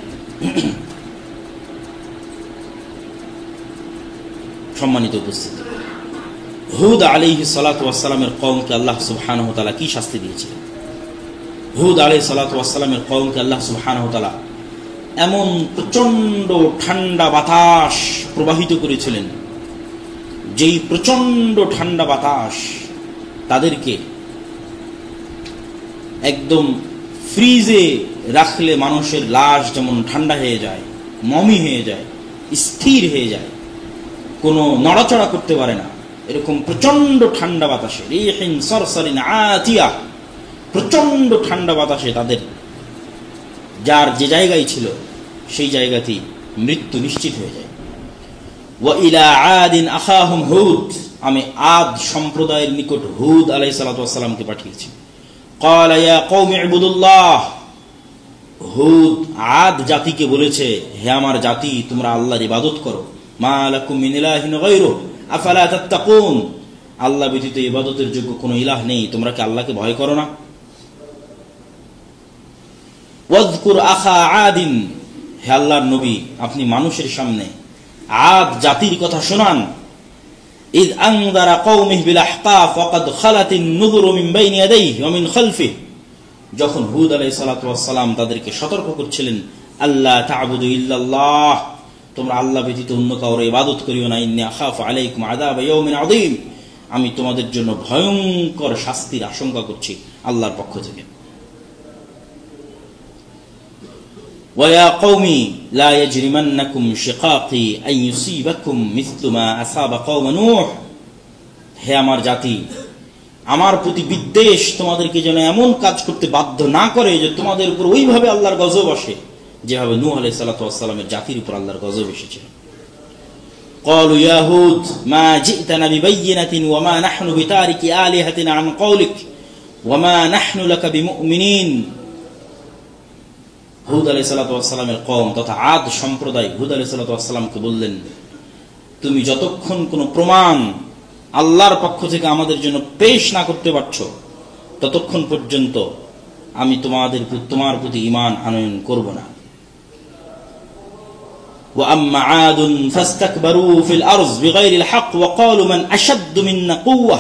সম্মানিত উপস্থিতি, হুদ আলাইহিস সালাতু ওয়াস সালামের কওমকে আল্লাহ সুবহানাহু ওয়া তাআলা কি শাস্তি দিয়েছিলেন? হুদ আলাইহিস সালাতু ওয়াস সালামের কওমকে আল্লাহ সুবহানাহু ওয়া তাআলা এমন প্রচন্ড ঠান্ডা বাতাস প্রবাহিত করেছিলেন, যেই প্রচন্ড ঠান্ডা বাতাস তাদেরকে একদম ফ্রিজে রাখলে মানুষের লাশ যেমন ঠান্ডা হয়ে যায়, মমি হয়ে যায়, স্থির হয়ে যায়, কোনো নড়াচড়া করতে পারে না, এরকম প্রচন্ড ঠান্ডা বাতাসে, রিহিন সরসরিন আতিয়া, প্রচন্ড ঠান্ডা বাতাসে তাদের যার যে জায়গায় ছিল সেই জায়গাতেই মৃত্যু নিশ্চিত হয়ে যায়। ওয়া ইলা আদিন আখাহুম হুদ, আমি আদ সম্প্রদায়ের নিকট হুদ আলাইহিস সালাতু ওয়াস সালামকে পাঠিয়েছি। ক্বালা ইয়া কওমি ইবুদুল্লাহ, হুদ আদ জাতিকে বলেছে, হে আমার জাতি, তোমরা আল্লাহর ইবাদত করো। মা লাকুম মিন ইলাহিন গায়রুহু আফালা তাত্তাকুন, আল্লাহ ব্যতীত ইবাদতের যোগ্য কোনো ইলাহ নেই, তোমরা কি আল্লাহকে ভয় করো না? ওয়াযকুর আখা আদিন, হে আল্লাহর নবী, আপনি মানুষের সামনে আদ জাতির কথা শোনান। ইয আনযারা কওমিহি বিল আহকাফ ওয়া ক্বাদ খালাতিন নুযুরু মিন বাইনি ইয়াদাইহি ওয়া মিন খালফিহি, যখন হুদ আলাইহিস সালাতু ওয়াস সালাম তাদেরকে সতর্ক করছিলেন, আল্লাহ তা'বুদু ইল্লাল্লাহ, তোমরা আল্লাহ ব্যতীত অন্য কাউকে ইবাদত করিও না, ইন্নী আখাফু আলাইকুম আযাব ইয়াউমিন আযীম, আমি তোমাদের জন্য ভয়ঙ্কর শাস্তির আশঙ্কা করছি আল্লাহর পক্ষ থেকে। وَيَا قَوْمِ لَا يَجْرِمَنَّكُمْ شِقَاقِي أَنْ يُصِيبَكُمْ مِثْلُ مَا أَصَابَ قَوْمَ نُوحٍ, হে আমার জাতি, আমার প্রতি বিদ্বেষ তোমাদেরকে যেন এমন কাজ করতে বাধ্য না করে যে তোমাদের উপর ওইভাবে আল্লাহর গজব আসে যেভাবে নূহ আলাইহিস সালাতু ওয়াস সালামের জাতির উপর আল্লাহর গজব এসেছিল। قالوا يا هود ما جئتنا ببينة وما نحن بتارك آلهتنا عن قولك وما نحن لك بمؤمنين, হুদ আলাইহিস সালাতু ওয়াস সালামের কওম তথা আদ সম্প্রদায় হুদ আলাইহিস সালাতু ওয়াস সালামকে বললেন, তুমি যতক্ষণ কোনো প্রমাণ আল্লাহর পক্ষ থেকে আমাদের জন্য পেশ না করতে পারছো ততক্ষণ পর্যন্ত আমি তোমার প্রতি ঈমান আনয়ন করব না। ওয়া আম্মা আদুন ফাস্তাকবারু ফিল আরজ বিগাইরিল হক ওয়া ক্বালু মান আশাদ্দু মিন্না কুওয়া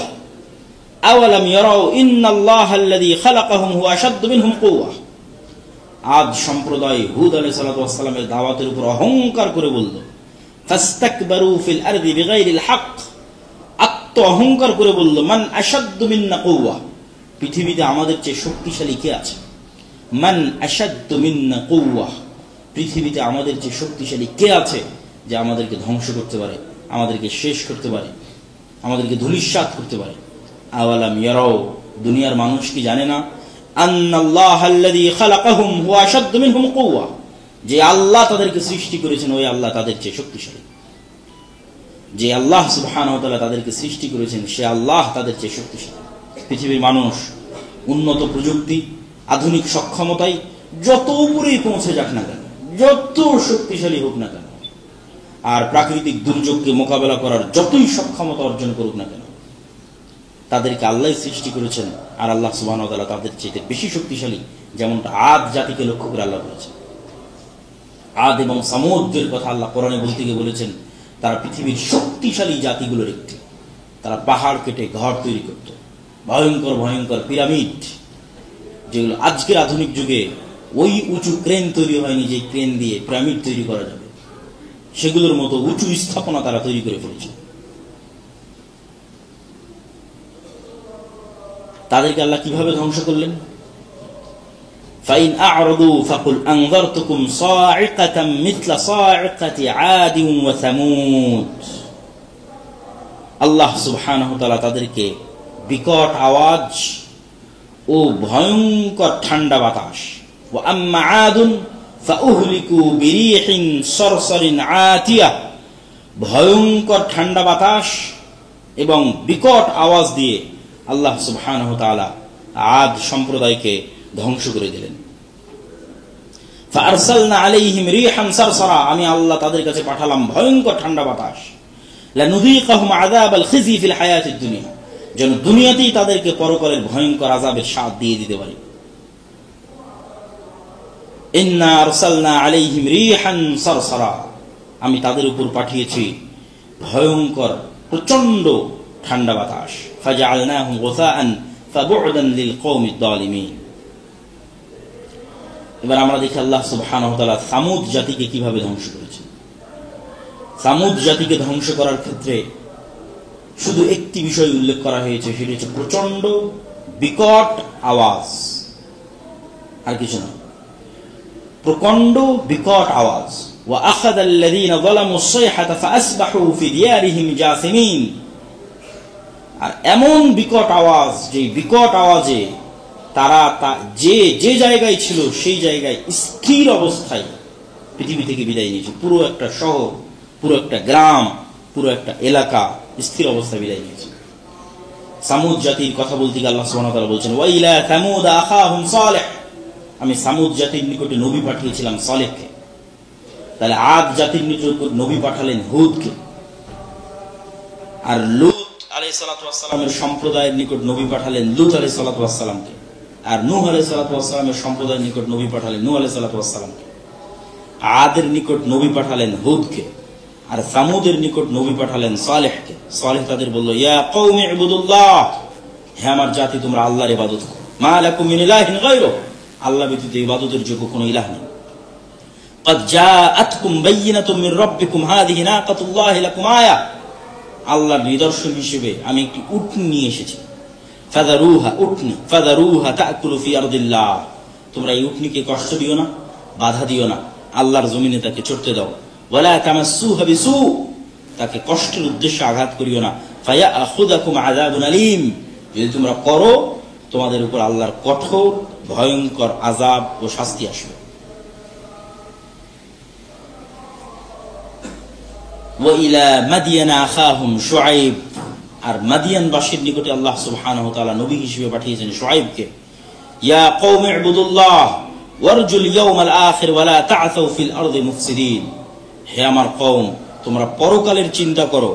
আওয়ালাম ইয়ারাউ ইন্নাল্লাহাল্লাযী খালাকাহুম হুয়া আশাদ্দু মিনহুম কুওয়া, আদ সম্প্রদায় হুদ আলাইহিস সালাতু ওয়াস সালামের দাওয়াতের উপর অহংকার করে বলল, ফাস্তাকবারু ফিল আরদি বিগাইরিল হক, আত্ম অহংকার করে বলল, মান আশাদ্দু মিন্না কুওয়া, পৃথিবীতে আমাদের চেয়ে শক্তিশালী কে আছে? মান আশাদ্দু মিন্না কুওয়া, পৃথিবীতে আমাদের চেয়ে শক্তিশালী কে আছে যে আমাদেরকে ধ্বংস করতে পারে, আমাদেরকে শেষ করতে পারে, আমাদেরকে ধূলিসাৎ করতে পারে? আওয়ালাম ইয়ারাউ, দুনিয়ার মানুষ কি জানে না, আন্নাল্লাহাল্লাযী খালাকাহুম হুয়া আশাদ্দু মিনহুম কুওয়া, যে আল্লাহ তাদেরকে সৃষ্টি করেছেন ওই আল্লাহ তাদের চেয়ে শক্তিশালী, যে আল্লাহ সুবহানাহু ওয়া তাআলা তাদেরকে সৃষ্টি করেছেন সে আল্লাহ তাদের চেয়ে শক্তিশালী। পৃথিবীর মানুষ উন্নত প্রযুক্তি, আধুনিক সক্ষমতায় যত উপরেই পৌঁছে যাক না কেন, যত শক্তিশালী হোক না কেন, আর প্রাকৃতিক দুর্যোগকে মোকাবেলা করার যতই সক্ষমতা অর্জন করুক না কেন, তাদেরকে আল্লাহ সৃষ্টি করেছেন আর আল্লাহ সুবহানাহু ওয়া তাআলা তাদের চেয়ে বেশি শক্তিশালী, যেমনটা আদ জাতিকে লক্ষ্য করে আল্লাহ বলেছেন। আদ এবং সামুদের কথা আল্লাহ কোরআনে বলতে গিয়ে বলেছেন তারা পৃথিবীর শক্তিশালী জাতিগুলোর একটি, তারা পাহাড় কেটে ঘর তৈরি করত, ভয়ঙ্কর ভয়ঙ্কর পিরামিড, যেগুলো আজকের আধুনিক যুগে ওই উঁচু ক্রেন তৈরি হয়নি যে ক্রেন দিয়ে পিরামিড তৈরি করা যাবে, সেগুলোর মতো উঁচু স্থাপনা তারা তৈরি করে ফেলেছে। তাদেরকে আল্লাহ কিভাবে ধ্বংস করলেন? ফাইন আ'রাদু ফাকুল আনযারতুকুম সা'iকাতাম মিথলা সা'iকাতি আদ ওয়া সামুদ, আল্লাহ সুবহানাহু ওয়া তাআলা তাদেরকে বিকট আওয়াজ ও ভয়ঙ্কর ঠান্ডা বাতাস, ওয়া আম্মা আদুন ফাউহলিকু বিরিহিন সরসরিন আতিয়া, ভয়ঙ্কর ঠান্ডা বাতাস এবং বিকট আওয়াজ দিয়ে আল্লাহ সুবহানাহু ওয়া তাআলা আদ সম্প্রদায়কে ধ্বংস করে দিলেন। ফারসালনা আলাইহিম রিহান সারসারা, আমি আল্লাহ তাদের কাছে পাঠালাম ভয়ঙ্কর ঠান্ডা বাতাস, লানুযীকাহুম আযাবাল খিজি ফিল হায়াতিদ দুনিয়া, যেন দুনিয়াতেই তাদেরকে পরকালের ভয়ঙ্কর আযাবের স্বাদ দিয়ে দিতে পারি। ইন্না আরসালনা আলাইহিম রিহান সারসারা, আমি তাদের উপর পাঠিয়েছি ভয়ঙ্কর প্রচন্ড ঠান্ডা বাতাস। ফাজআলনাহুম গুসাআন ফাবু'দান লিল কওমিদ যালিমিন। এবার আমরা দেখি আল্লাহ সুবহানাহু ওয়া তাআলা সামুদ জাতিকে কিভাবে ধ্বংস করেছেন। সামুদ জাতিকে ধ্বংস করার ক্ষেত্রে শুধু একটি বিষয় উল্লেখ করা হয়েছে, সেটি হচ্ছে প্রচন্ড বিকট আওয়াজ, আর কিছু না। প্রচন্ড বিকট আওয়াজ। وأخذ الذين ظلموا الصيحة فأصبحوا في ديارهم جاثمين। আর এমন বিকট আওয়াজ, যে বিকট আওয়াজে তারা যে জায়গায় ছিল সেই জায়গায় স্থির অবস্থায় পৃথিবী থেকে বিদায় নিয়েছে। পুরো একটা শহর, পুরো একটা গ্রাম, পুরো একটা এলাকা স্থির অবস্থায় বিদায় নিয়েছে। সামুদ জাতির কথা বলতে গিয়ে আল্লাহ সুবহানাহু ওয়া তাআলা বলছেন, ওয়াইলা সামুদ আখাহুম সালেহ, আমি সামুদ জাতির নিকটে নবী পাঠিয়েছিলাম সালেহকে। তাহলে আদ জাতির নিকট নবী পাঠালেন হুদকে। আর লূত আলাইহিস সালাতু ওয়াস সালামের সম্প্রদায়ের নিকট নবী পাঠালেন লূত আলাইহিস সালাতু ওয়াস সালামকে। আর নূহ আলাইহিস সালাতু ওয়াস সালামের সম্প্রদায়ের নিকট নবী পাঠালেন নূহ আলাইহিস সালাতু ওয়াস সালামকে। আদের নিকট নবী পাঠালেন হুদকে। আর সামুদের নিকট নবী পাঠালেন সালেহকে। সালেহ তাদের বলল, ইয়া কওমি ইবুদুল্লাহ, হে আমার জাতি, তোমরা আল্লাহর ইবাদত করো। মা লাকুম মিন ইলাহিন গায়রুহু, আল্লাহ ব্যতীত ইবাদতের যোগ্য কোনো ইলাহ নেই। قد جاءتكم بينة من ربكم هذه ناقة الله لكم آية, আল্লাহর নিদর্শন হিসেবে আমি একটি উটনি নিয়ে এসেছি। ফাদারুহা তাকুলু ফি আরদিল্লাহ, তোমরা এই উটনিকে কষ্ট দিও না, বাধা দিও না, আল্লাহর জমিনে তাকে চড়তে দাও। ওয়ালা তামাসসুহা বিসু, তাকে কষ্টের উদ্দেশ্যে আঘাত করিও না। ফায়াখুযাকুম আযাবুন আলীম, যদি তোমরা করো তোমাদের উপর আল্লাহর কঠোর ভয়ঙ্কর আযাব ও শাস্তি আসবে। ওয়াইলা মাদিয়ানা আখাহুম শুআইব, আর মাদিয়ানবাসীর নিকটে আল্লাহ সুবহানাহু ওয়া তাআলা নবী হিসেবে পাঠিয়েছেন শুআইবকে। ইয়া কওমি ইবুদুল্লাহ ওয়ারজুল ইয়াউমাল আখির ওয়ালা তা'সাউ ফিল আরদি মুফসিদিন, হে আমার কওম, তোমরা পরকালের চিন্তা করো।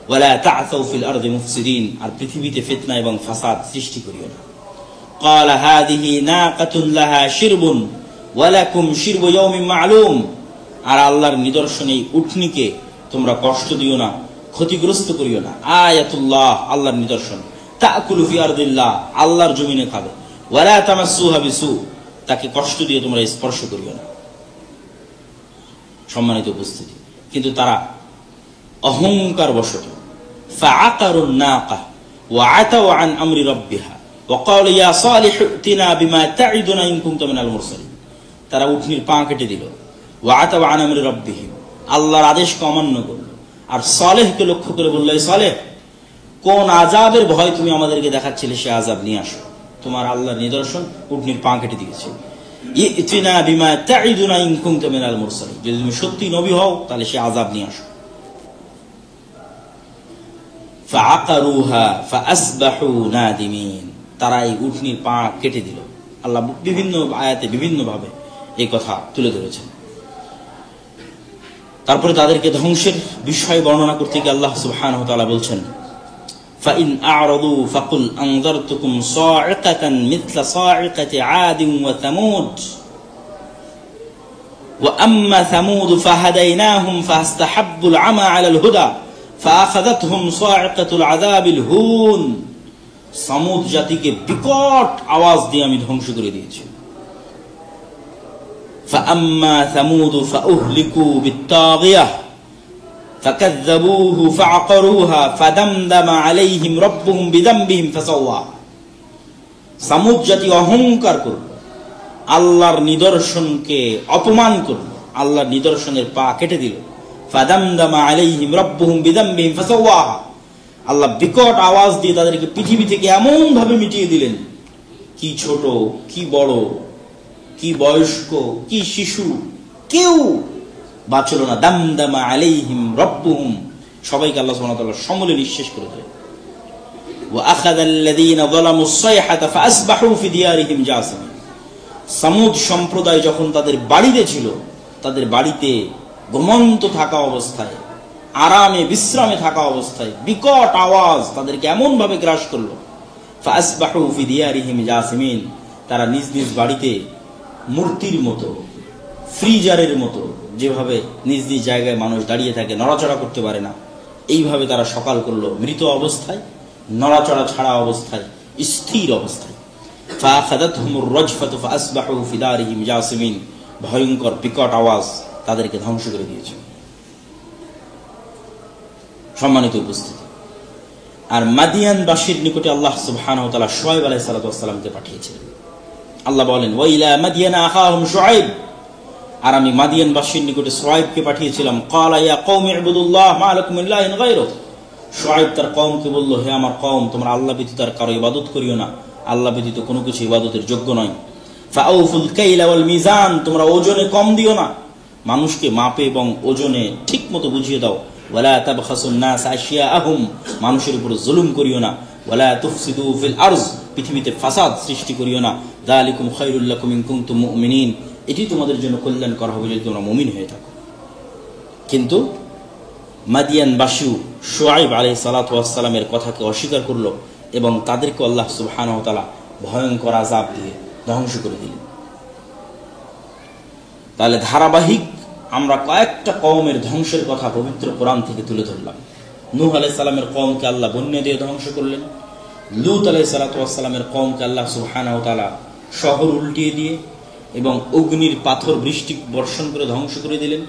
ওয়ালা তা'সাউ ফিল আরদি মুফসিদিন, আর পৃথিবীতে ফিতনা এবং ফাসাদ সৃষ্টি করিও না। ক্বালা হাযিহি নাকাতুন লাহা শিরবুন ওয়া লাকুম শিরবু ইয়াউমিন মা'লুম, আর আল্লাহর নিদর্শন এই উটনিকে তোমরা কষ্ট দিও না, ক্ষতিগ্রস্ত করিও না। আয়াতুল্লাহ, আল্লাহর নিদর্শন। তাকুলু ফি আরদিল্লাহ, আল্লাহর জমিনে খাবে। ওয়ালা তামাসসুহা বিসু, তাকে কষ্ট দিয়ে তোমরা স্পর্শ করিও না। সম্মানিত উপস্থিতি, কিন্তু তারা অহংকার বশত ফাআকারুন নাকা ওয়া আতাউ আন আমরি রাব্বিহা ওয়া ক্বালু ইয়া সালিহু ইতিনা বিমা তা'ইদুনা ইন কুনতা মিনাল মুরসালিন, তারা উটনির পা কেটে দিল। ওয়া আতাউ আন আমরি রাব্বিহিম, আল্লাহর আদেশকে অমান্য করল। আর সালেহকে লক্ষ্য করে বলল, এই সালেহ, কোন আযাবের ভয় তুমি আমাদেরকে দেখাচ্ছিলে, সে আযাব নিয়ে আসো। তোমার আল্লাহর নিদর্শন উটনির পা কেটে দিয়েছে। ইতিনা বিমা তা'ইদুনা ইন কুনতা মিনাল মুরসালিন, যদি তুমি সত্যি নবী হও তাহলে সে আযাব নিয়ে আসো। ফাআকারুহা ফাআসবাহু নাদিমিন, তারা এই উটনির পা কেটে দিল। আল্লাহ বিভিন্ন আয়াতে বিভিন্ন ভাবে এই কথা তুলে ধরেছেন। তারপরে তাদেরকে ধ্বংসের বিষয় বর্ণনা করতে গিয়ে আল্লাহ সুবহানাহু ওয়া তাআলা বলছেন, ফাইন আ'রাদু ফাকুল আনযারতুকুম সা'iকাতান মিথলা সা'iকাতি আদিন ওয়া সামুদ ওয়া আম্মা সামুদ ফাহাদাইনাহুম ফাস্তাহাব্বুল আমা আলাল হুদা ফাআখাযাতহুম সা'iকাতুল আযাবিল হুন, সামুদ জাতিকে বিকট আওয়াজ দিয়ে আমি ধ্বংস করে দিয়েছি। فأما ثمود فأهلكوا بالطاغية فكذبوه فعقروها فدمدم عليهم ربهم بذنبهم فسواها, সামুদ জাতি অহংকার করল, আল্লাহর নিদর্শনকে অপমান করল, আল্লাহর নিদর্শনের পা কেটে দিল। ফাদামদামা আলাইহিম রাব্বুহুম বিযামবিহিম ফাসাওয়াহা, আল্লাহ বিকট আওয়াজ দিয়ে তাদেরকে পৃথিবী থেকে এমন ভাবে মিটিয়ে দিলেন, কি ছোট, কি বড়, কি বয়স্ক, কি শিশু, কেউ বাঁচল না। দামদামা আলাইহিম রাব্বুহুম, সবাইকে আল্লাহ সুবহানাহু ওয়া তাআলা সমূলে নিঃশেষ করে দিলেন। ওয়া আখাযাল্লাযীনা যালামুস সাইহাতা ফাআসবাহু ফি দিয়ারিহিম জাসিমিন, সামুদ সম্প্রদায় যখন তাদের বাড়িতে ছিল, তাদের বাড়িতে ঘুমন্ত থাকা অবস্থায়, আরামে বিশ্রামে থাকা অবস্থায় বিকট আওয়াজ তাদেরকে এমন ভাবে গ্রাস করলো। ফাআসবাহু ফি দিয়ারিহিম জাসিমিন, তারা নিজ নিজ বাড়িতে মূর্তির মতো, ফ্রিজারের মতো, যেভাবে নিজ নিজ জায়গায় মানুষ দাঁড়িয়ে থাকে, নড়াচড়া করতে পারে না, এইভাবে তারা সকাল করলো, মৃত অবস্থায়, নড়াচড়া ছাড়া অবস্থায়, স্থির অবস্থায়। ফাআখাযাতহুমুর রাজফাতু ফাআসবাহু ফি দারিহিম জাসিমিন, ভয়ঙ্কর বিকট আওয়াজ তাদেরকে ধ্বংস করে দিয়েছে। সম্মানিত উপস্থিতি, আর মাদিয়ানবাসীর নিকটে আল্লাহ সুবহানাহু ওয়া তাআলা শুআয়ব আলাইহিস সালাতু ওয়াস সালামকে পাঠিয়েছিলেন। আল্লাহ বলেন, ওয়া ইলা মাদিয়ানা আখাহুম শুআয়ব, আর আমি মাদিয়ানবাসীর নিকটে শুআয়বকে পাঠিয়েছিলাম। ক্বালা ইয়া কওমি ইবুদুল্লাহ মা লাকুম মিন ইলাহিন গায়রুহু, শুআয়ব তার কওমকে বলল, হে আমার কওম, তোমরা আল্লাহ ব্যতীত আর কারো ইবাদত করিও না, আল্লাহ ব্যতীত কোনো কিছু ইবাদতের যোগ্য নয়। ফাআউফুল কাইলা ওয়াল মিজান, তোমরা ওজনে কম দিও না, মানুষকে মাপে এবং ওজনে ঠিকমতো বুঝিয়ে দাও। ওয়ালা তাবখাসুন নাস আশিয়াআহুম, মানুষের উপর জুলুম করিও না। ওয়ালা তুফসিদু ফিল আরজ, পৃথিবীতে ফাসাদ সৃষ্টি করিও না। যালিকুম খায়রুল লাকুম ইন কুনতুম মুমিনিন, এটি তোমাদের জন্য কল্যাণকর হবে যদি তোমরা মুমিন হয়ে থাকো। কিন্তু মাদিয়ানবাসী শুআয়ব আলাইহিস সালাতু ওয়াস সালামের কথাকে অস্বীকার করলো এবং তাদেরকে আল্লাহ সুবহানাহু ওয়া তাআলা ভয়ঙ্কর আযাব দিয়ে ধ্বংস করে দিলেন। তাহলে ধারাবাহিক আমরা কয়েকটা কওমের ধ্বংসের কথা পবিত্র কোরআন থেকে তুলে ধরলাম। নূহ আলাইহিস সালামের কওমকে আল্লাহ বন্যা দিয়ে ধ্বংস করলেন। লূত আলাইহিস সালাতু ওয়াস সালামের কওমকে আল্লাহ সুবহানাহু ওয়া তাআলা শহর উল্টিয়ে দিয়ে এবং অগ্নির পাথর বৃষ্টি বর্ষণ করে ধ্বংস করে দিলেন।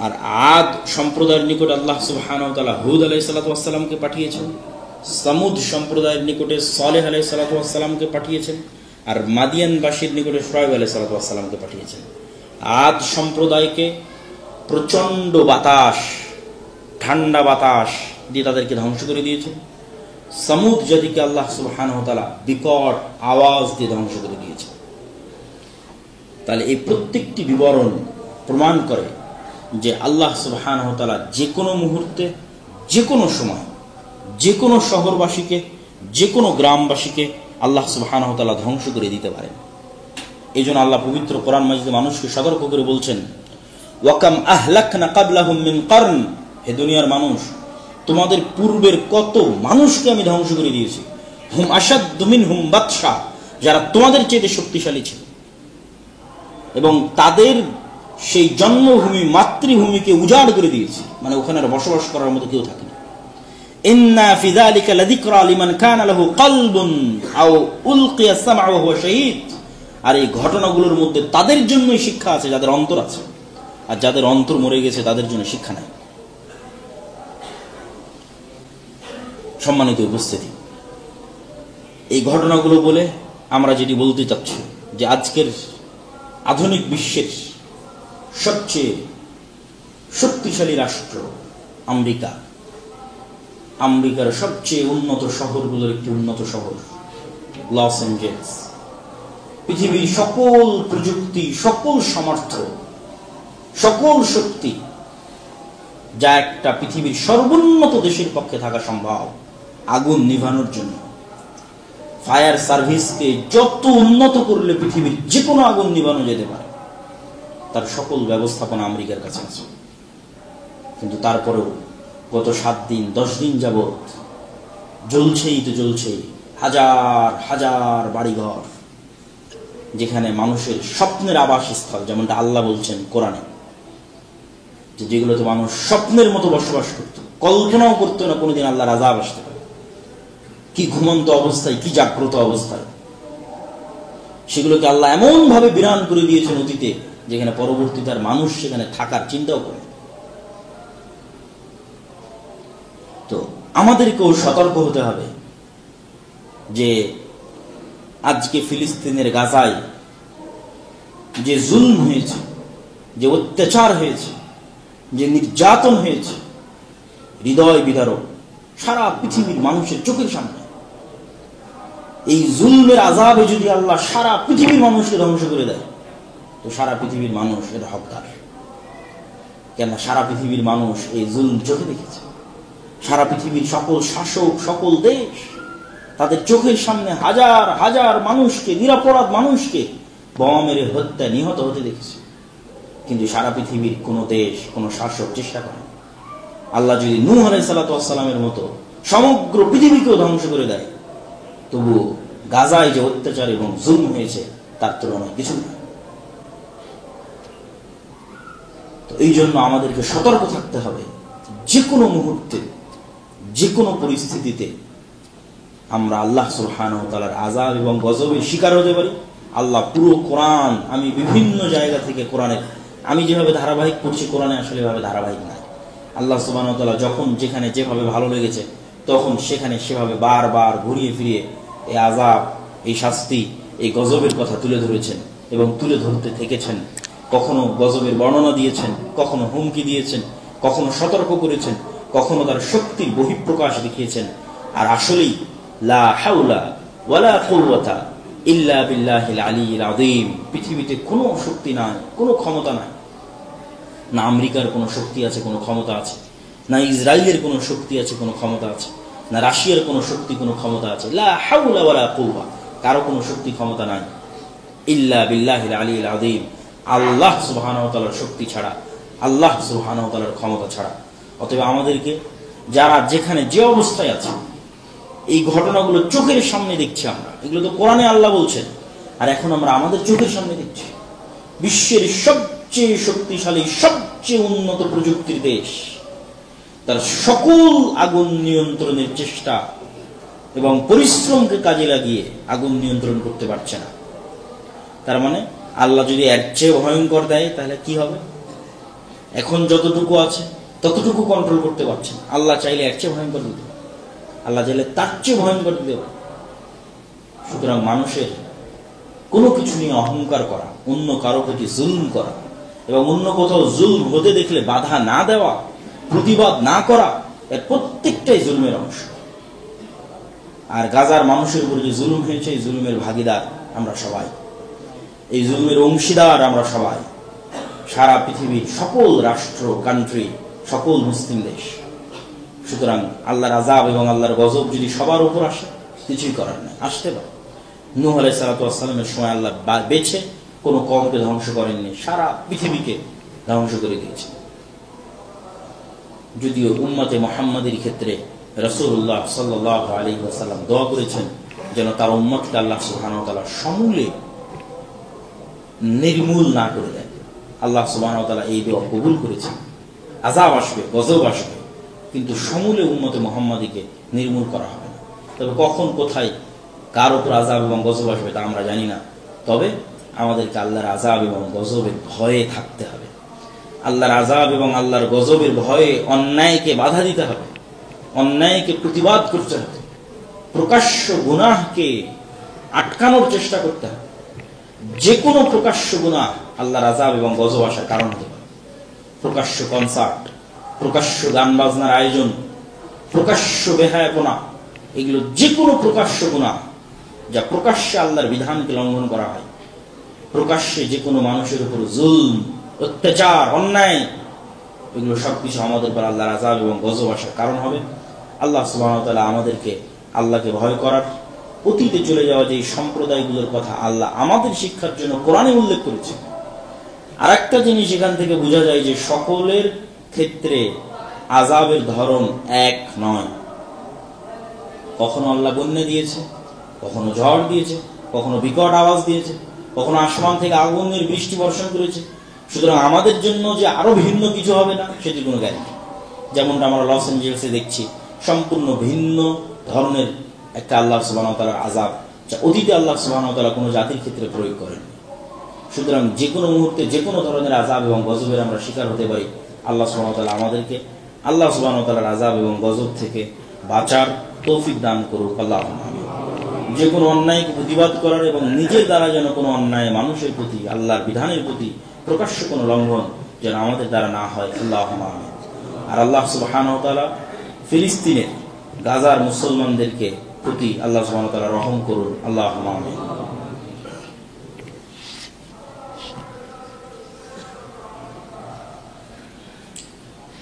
আর আদ সম্প্রদায়ের নিকট আল্লাহ সুবহানাহু ওয়া তাআলা হুদ আলাইহিস সালাতু ওয়াস সালামকে পাঠিয়েছেন। সামুদ সম্প্রদায়ের নিকটে সালেহ আলাইহিস সালাতু ওয়াস সালামকে পাঠিয়েছেন। আর মাদিয়ানবাসীর নিকটে শুআয়ব আলাইহিস সালাতু ওয়াস সালামকে পাঠিয়েছেন। আদ সম্প্রদায়কে প্রচন্ড বাতাস, ঠান্ডা বাতাস দিয়ে তাদেরকে ধ্বংস করে দিয়েছেন। সামুদ জাতিকে আল্লাহ সুবহানাহু ওয়া তাআলা বিকট আওয়াজ দিয়ে ধ্বংস করে দিয়েছেন। তাহলে এই প্রত্যেকটি বিবরণ প্রমাণ করে যে আল্লাহ সুবহানাহু ওয়া তাআলা যে কোনো মুহূর্তে, যে কোনো সময়, যে কোনো শহরবাসীকে, যে কোনো গ্রামবাসীকে আল্লাহ সুবহানাহু ওয়া তাআলা ধ্বংস করে দিতে পারেন। এই জন্য আল্লাহ পবিত্র কোরআন মাজিদে মানুষকে সতর্ক করে বলছেন, ওয়াকাম আহলাকনা ক্বাবলাহুম মিন কারন, হে দুনিয়ার মানুষ, তোমাদের পূর্বের কত মানুষকে আমি ধ্বংস করে দিয়েছি। হুম আশাদ্দু মিনহুম বাতশা, যারা তোমাদের চেয়ে শক্তিশালী ছিল এবং তাদের সেই জন্মভূমি, মাতৃভূমিকে উজাড় করে দিয়েছি, মানে ওখানে আর বসবাস করার মতো কেউ থাকে না। ইন্না ফি যালিকা লাযিকরা লিমান কানা লাহু কলবুন আও উলকিয়া সামআ ওয়া হুয়া শাহীদ, আর এই ঘটনাগুলোর মধ্যে তাদের জন্যই শিক্ষা আছে যাদের অন্তর আছে, আর যাদের অন্তর মরে গেছে তাদের জন্য শিক্ষা নাই। সম্মানিত উপস্থিতি, এই ঘটনাগুলো বলে আমরা যেটি বলতে চাচ্ছি যে আজকের আধুনিক বিশ্বের সবচেয়ে শক্তিশালী রাষ্ট্র আমেরিকা, আমেরিকার সবচেয়ে উন্নত শহরগুলোর একটি উন্নত শহর লস অ্যাঞ্জেলস, পৃথিবীর সকল প্রযুক্তি, সকল সামর্থ্য, সকল শক্তি যা একটা পৃথিবীর সর্বোন্নত দেশের পক্ষে থাকা সম্ভব আগুন নিভানোর জন্য, ফায়ার সার্ভিসকে যত উন্নত করলে পৃথিবীর যে কোনো আগুন নিভানো যেতে পারে, তার সকল ব্যবস্থাপনা আমেরিকার কাছে আছে। কিন্তু তারপরেও গত 7 দিন 10 দিন যাবৎ জ্বলছেই তো জ্বলছেই হাজার হাজার বাড়িঘর, যেখানে মানুষের স্বপ্নের আবাসস্থল, যেমনটা আল্লাহ বলছেন কোরআনে, যেগুলোতে মানুষ স্বপ্নের মতো বসবাস করত, কল্পনাও করতো না কোনোদিন আল্লাহর আযাব আসতে পারে। কি ঘুমন্ত অবস্থায়, কি জাগ্রত অবস্থায় সেগুলোকে আল্লাহ এমন ভাবে বিরান করে দিয়েছেন অতীতে, যেখানে পরবর্তীতে আর মানুষ সেখানে থাকার চিন্তাও করে। তো আমাদেরকেও সতর্ক হতে হবে যে আজকে ফিলিস্তিনের গাজায় যে জুলম হয়েছে, যে অত্যাচার হয়েছে, যে নির্যাতন হয়েছে, হৃদয় বিদারক, সারা পৃথিবীর মানুষের চোখের সামনে। এই জুলমের আযাবে যদি আল্লাহ সারা পৃথিবীর মানুষকে ধ্বংস করে দেয়, তো সারা পৃথিবীর মানুষ এর হকদার। কেন? সারা পৃথিবীর মানুষ এই জুলম চোখে দেখেছে। সারা পৃথিবীর সকল শাসক, সকল দেশ তাদের চোখের সামনে হাজার হাজার মানুষকে, নিরপরাধ মানুষকে বোমা মেরে হত্যা, নিহত হতে দেখেছে। কিন্তু সারা পৃথিবীর কোন দেশ, কোন শাসক চেষ্টা করে। আল্লাহ যদি নূহ আলাইহিস সালাতু ওয়াস সালামের মতো সমগ্র পৃথিবীকেও ধ্বংস করে দেয়, তবু গাজায় যে অত্যাচার এবং জুলম হয়েছে তার তুলনায় কিছু না। তো এই জন্য আমাদেরকে সতর্ক থাকতে হবে, যে কোনো মুহূর্তে, যে কোনো পরিস্থিতিতে আমরা আল্লাহ সুবহানাহু ওয়া তাআলার আযাব এবং গজবের শিকার হতে পারি। আল্লাহ পুরো কোরআন, আমি বিভিন্ন জায়গা থেকে কোরআনের, আমি যেভাবে ধারাবাহিক পড়ছি, কোরআনে আসলে এভাবে ধারাবাহিক নাই। আল্লাহ সুবহানাহু ওয়া তাআলা যখন যেখানে যেভাবে ভালো লেগেছে তখন সেখানে সেভাবে বারবার ঘুরিয়ে ফিরিয়ে এই আযাব, এই শাস্তি, এই গজবের কথা তুলে ধরেছেন এবং তুলে ধরতে থেকেছেন। কখনো গজবের বর্ণনা দিয়েছেন, কখনো হুমকি দিয়েছেন, কখনো সতর্ক করেছেন, কখনো তার শক্তির বহিঃপ্রকাশ দেখিয়েছেন। আর আসলেই লা হাওলা ওয়ালা কুওয়াতা ইল্লা বিল্লাহিল আলিয়্যিল আযীম, পৃথিবীতে কোনো শক্তি নাই, কোনো ক্ষমতা নাই। না আমেরিকার কোনো শক্তি আছে, কোনো ক্ষমতা আছে, না ইসরায়েলের কোনো শক্তি আছে, কোনো ক্ষমতা আছে, না রাশিয়ার কোনো শক্তি, কোনো ক্ষমতা আছে। লা হাওলা ওয়ালা কুওয়া, কারো কোনো শক্তি ক্ষমতা নাই ইল্লা বিল্লাহিল আলিয়্যিল আযীম, আল্লাহ সুবহানাহু ওয়া তাআলার শক্তি ছাড়া, আল্লাহ সুবহানাহু ওয়া তাআলার ক্ষমতা ছাড়া। অতএব আমাদেরকে যারা যেখানে যে অবস্থায় আছে, এই ঘটনাগুলো চোখের সামনে দেখছি আমরা, এগুলো তো কোরআনে আল্লাহ বলছেন, আর এখন আমরা আমাদের চোখের সামনে দেখছি। বিশ্বের সবচেয়ে শক্তিশালী, সবচেয়ে উন্নত প্রযুক্তির দেশ তার সকল আগুন নিয়ন্ত্রণের চেষ্টা এবং পরিশ্রমকে কাজে লাগিয়ে আগুন নিয়ন্ত্রণ করতে পারছে না। তার মানে আল্লাহ যদি এর চেয়ে ভয়ঙ্কর দেয় তাহলে কি হবে? এখন যতটুকু আছে ততটুকু কন্ট্রোল করতে পারছেন, আল্লাহ চাইলে এর চেয়ে ভয়ঙ্কর দিতে পারে, আল্লাহ চাইলে তার চেয়ে ভয়ঙ্কর দিতে পারে। সুতরাং মানুষের কোনো কিছু নিয়ে অহংকার করা, অন্য কারো প্রতি জুলম করা এবং অন্য কোথাও জুলম হতে দেখলে বাধা না দেওয়া, প্রতিবাদ না করা, এর প্রত্যেকটাই জুলমের অংশ। আর গাজার মানুষের উপর যে জুলুম হয়েছে, এই জুলুমের ভাগিদার আমরা সবাই, এই জুলুমের অংশীদার আমরা সবাই, সারা পৃথিবীর সকল রাষ্ট্র, কান্ট্রি, সকল মুসলিম দেশ। সুতরাং আল্লাহর আযাব এবং আল্লাহর গজব যদি সবার উপর আসে, কিছুই করার নেই, আসতে পারে। নূহ আলাইহিস সালাতু ওয়াস সালামের সময় আল্লাহ বেছে কোনো কওমকে ধ্বংস করেননি, সারা পৃথিবীকে ধ্বংস করে দিয়েছে। যদিও উম্মতে মুহাম্মাদের ক্ষেত্রে রাসূলুল্লাহ সাল্লাল্লাহু আলাইহি ওয়াসাল্লাম দোয়া করেছেন যেন তার উম্মতকে আল্লাহ সুবহানাহু ওয়া তাআলা সমূলে নির্মূল না করে দেয়। আল্লাহ সুবহানাহু ওয়া তাআলা এই দোয়া কবুল করেছেন। আযাব আসবে, গজব আসবে, কিন্তু সমূলে উম্মতে মুহাম্মাদীকে নির্মূল করা হবে না। তবে কখন, কোথায়, কার উপর আযাব এবং গজব আসবে তা আমরা জানি না। তবে আমাদেরকে আল্লাহর আযাব এবং গজবের ভয়ে থাকতে হবে। আল্লাহর আযাব এবং আল্লাহর গজবের ভয়ে অন্যায়কে বাধা দিতে হবে, অন্যায়কে প্রতিবাদ করতে হবে, প্রকাশ্য গুনাহকে আটকানোর চেষ্টা করতে হবে। যে কোনো প্রকাশ্য গুনাহ আল্লাহর আযাব এবং গজব আসার কারণ হতে পারে। প্রকাশ্য কনসার্ট, প্রকাশ্য গান বাজনার আয়োজন, প্রকাশ্য বেহায়াপনা, এগুলো যে কোনো প্রকাশ্য গুনাহ যা প্রকাশ্যে আল্লাহর বিধানকে লঙ্ঘন করা হয়, প্রকাশ্যে যে কোনো মানুষের উপর জুলম, অত্যাচার, অন্যায়, এগুলো সবকিছু আমাদের উপর আল্লাহর আযাব এবং গজব আসার কারণ হবে। আল্লাহ সুবহানাহু ওয়া তাআলা আমাদেরকে আল্লাহকে ভয় করার, অতীতে চলে যাওয়া যে সম্প্রদায়গুলোর কথা আল্লাহ আমাদের শিক্ষার জন্য কোরআনে উল্লেখ করেছে। আর একটা জিনিস এখান থেকে বোঝা যায় যে সকলের ক্ষেত্রে আযাবের ধরন এক নয়। কখনো আল্লাহ বন্যা দিয়েছে, কখনো ঝড় দিয়েছে, কখনো বিকট আওয়াজ দিয়েছে, কখনো আসমান থেকে আগুনের বৃষ্টি বর্ষণ করেছে। সুতরাং আমাদের জন্য যে আরো ভিন্ন কিছু হবে না সেটির কোনো গ্যারান্টি। যেমনটা আমরা লস এঞ্জেলসে দেখছি, সম্পূর্ণ ভিন্ন ধরনের একটা আল্লাহ সুবহানাহু ওয়া তাআলার আযাব, যা অতীতে আল্লাহ সুবহানাহু ওয়া তাআলা কোনো জাতির ক্ষেত্রে প্রয়োগ করেন। সুতরাং যে কোনো মুহূর্তে যে কোনো ধরনের আযাব এবং গজবের আমরা শিকার হতে পারি। আল্লাহ সুবহানাহু ওয়া তাআলা আমাদেরকে আল্লাহ সুবহানাহু ওয়া তাআলার আযাব এবং গজব থেকে বাঁচার তৌফিক দান করুক। আল্লাহুম্মা আমিন। যে কোনো অন্যায়কে প্রতিবাদ করার এবং নিজের দ্বারা যেন কোনো অন্যায় মানুষের প্রতি, আল্লাহর বিধানের প্রতি প্রকাশ্য কোনো লঙ্ঘন যেন আমাদের দ্বারা না হয়। আল্লাহুম্মা আমিন। আর আল্লাহ সুবহানাহু ওয়া তাআলা ফিলিস্তিনের, গাজার মুসলমানদেরকে প্রতি আল্লাহ সুবহানাহু ওয়া তাআলা রহম করুন। আল্লাহুম্মা আমিন।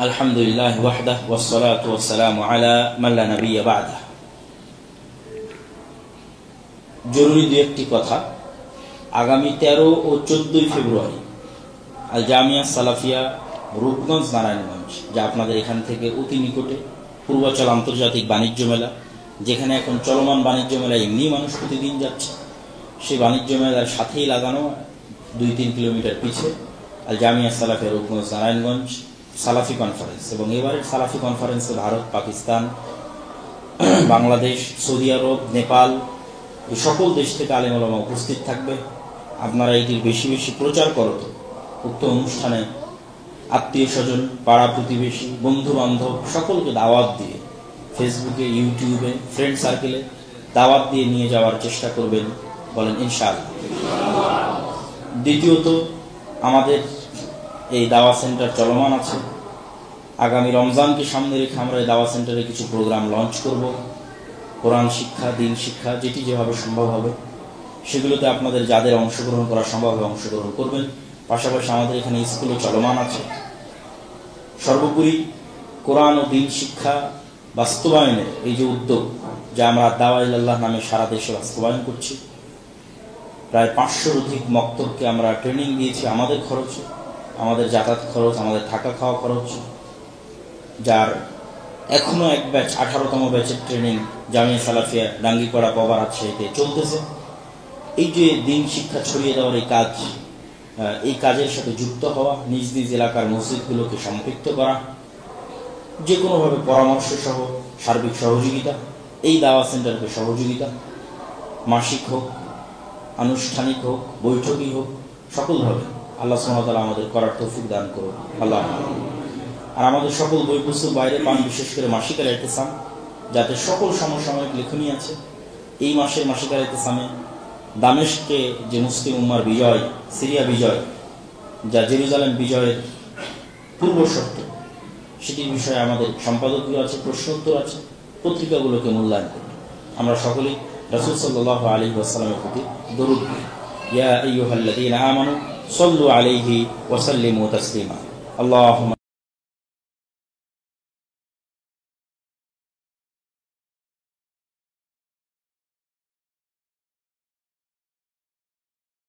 আলহামদুলিল্লাহ ওয়াহদাহু ওয়াসসালাতু ওয়াসসালামু আলা মান লা নাবিয়্যা বা'দাহু। জরুরি দু একটি কথা। আগামী 13 ও 14 ফেব্রুয়ারি আল জামিয়া সালাফিয়া রূপগঞ্জ নারায়ণগঞ্জ, যা আপনাদের এখান থেকে অতি নিকটে, পূর্বাচল আন্তর্জাতিক বাণিজ্য মেলা, যেখানে এখন চলমান বাণিজ্য মেলায় এমনি মানুষ প্রতিদিন যাচ্ছে, সেই বাণিজ্য মেলার সাথেই লাগানো 2-3 কিলোমিটার পিছে আল জামিয়া সালাফিয়া রূপগঞ্জ নারায়ণগঞ্জ সালাফি কনফারেন্স। এবং এবারের সালাফি কনফারেন্সে ভারত, পাকিস্তান, বাংলাদেশ, সৌদি আরব, নেপাল, এই সকল দেশ থেকে আলেম ওলামা উপস্থিত থাকবে। আপনারা এটির বেশি বেশি প্রচার করত। উক্ত অনুষ্ঠানে আত্মীয় স্বজন, পাড়া প্রতিবেশী, বন্ধু বান্ধব সকলকে দাওয়াত দিয়ে ফেসবুকে, ইউটিউবে, ফ্রেন্ড সার্কেলে দাওয়াত দিয়ে নিয়ে যাওয়ার চেষ্টা করবেন, বলেন ইনশাআল্লাহ। দ্বিতীয়ত, আমাদের এই দাওয়া সেন্টার চলমান আছে। আগামী রমজানকে সামনে রেখে আমরা এই দাওয়া সেন্টারে কিছু প্রোগ্রাম লঞ্চ করব। কোরআন শিক্ষা, দিন শিক্ষা, যেটি যেভাবে সম্ভব হবে সেগুলোতে আপনাদের যাদের অংশগ্রহণ করা সম্ভব হবে অংশগ্রহণ করবেন। পাশাপাশি আমাদের এখানে স্কুলও চলমান আছে। সর্বোপরি কোরআন ও দিন শিক্ষা বাস্তবায়নের এই যে উদ্যোগ, যা আমরা দাওয়া ইলাল্লাহ নামে সারা দেশে বাস্তবায়ন করছি, প্রায় 500-র অধিক মক্তবকে আমরা ট্রেনিং দিয়েছি আমাদের খরচে, আমাদের যাতায়াত খরচ, আমাদের থাকা খাওয়া খরচ, যার এখনো এক ব্যাচ 18তম ব্যাচের ট্রেনিং জামিয়া সালাফিয়া ডাঙ্গিপাড়া পবা রাজশাহীতে চলতেছে। এই যে দিন শিক্ষা ছড়িয়ে দেওয়ার এই কাজ, এই কাজের সাথে যুক্ত হওয়া, নিজ নিজ এলাকার মসজিদগুলোকে সম্পৃক্ত করা, যে কোনোভাবে পরামর্শ সহ সার্বিক সহযোগিতা, এই দাওয়া সেন্টারকে সহযোগিতা, মাসিক হোক, আনুষ্ঠানিক হোক, বৈঠকই হোক, সকলভাবে আল্লাহ সুবহানাহু ওয়া তাআলা আমাদের করার তৌফিক দান করুন আল্লাহ। আর আমাদের সকল বই পুস্তক বাইরে পান, বিশেষ করে মাসিকার ইতিসাম, যাতে সকল সমসাময়িক লেখনী আছে। এই মাসের মাসিকার ইতিসামে দামেস্কে যে মুসলিম উম্মার বিজয়, সিরিয়া বিজয়, যা জেরুজালেম বিজয়ের পূর্ব শর্ত, সেটির বিষয়ে আমাদের সম্পাদকীয় আছে, প্রশ্নোত্তর আছে। পত্রিকাগুলোকে মূল্যায়ন করি। আমরা সকলেই রাসূল সাল্লাল্লাহু আলাইহি ওয়াসাল্লামের প্রতি দরুদ পড়ি। ইয়া আইয়ুহাল্লাযীনা আমানু সাল্লু আলাইহি ওয়া সাল্লিমু তাসলিমা। আল্লাহুম্মা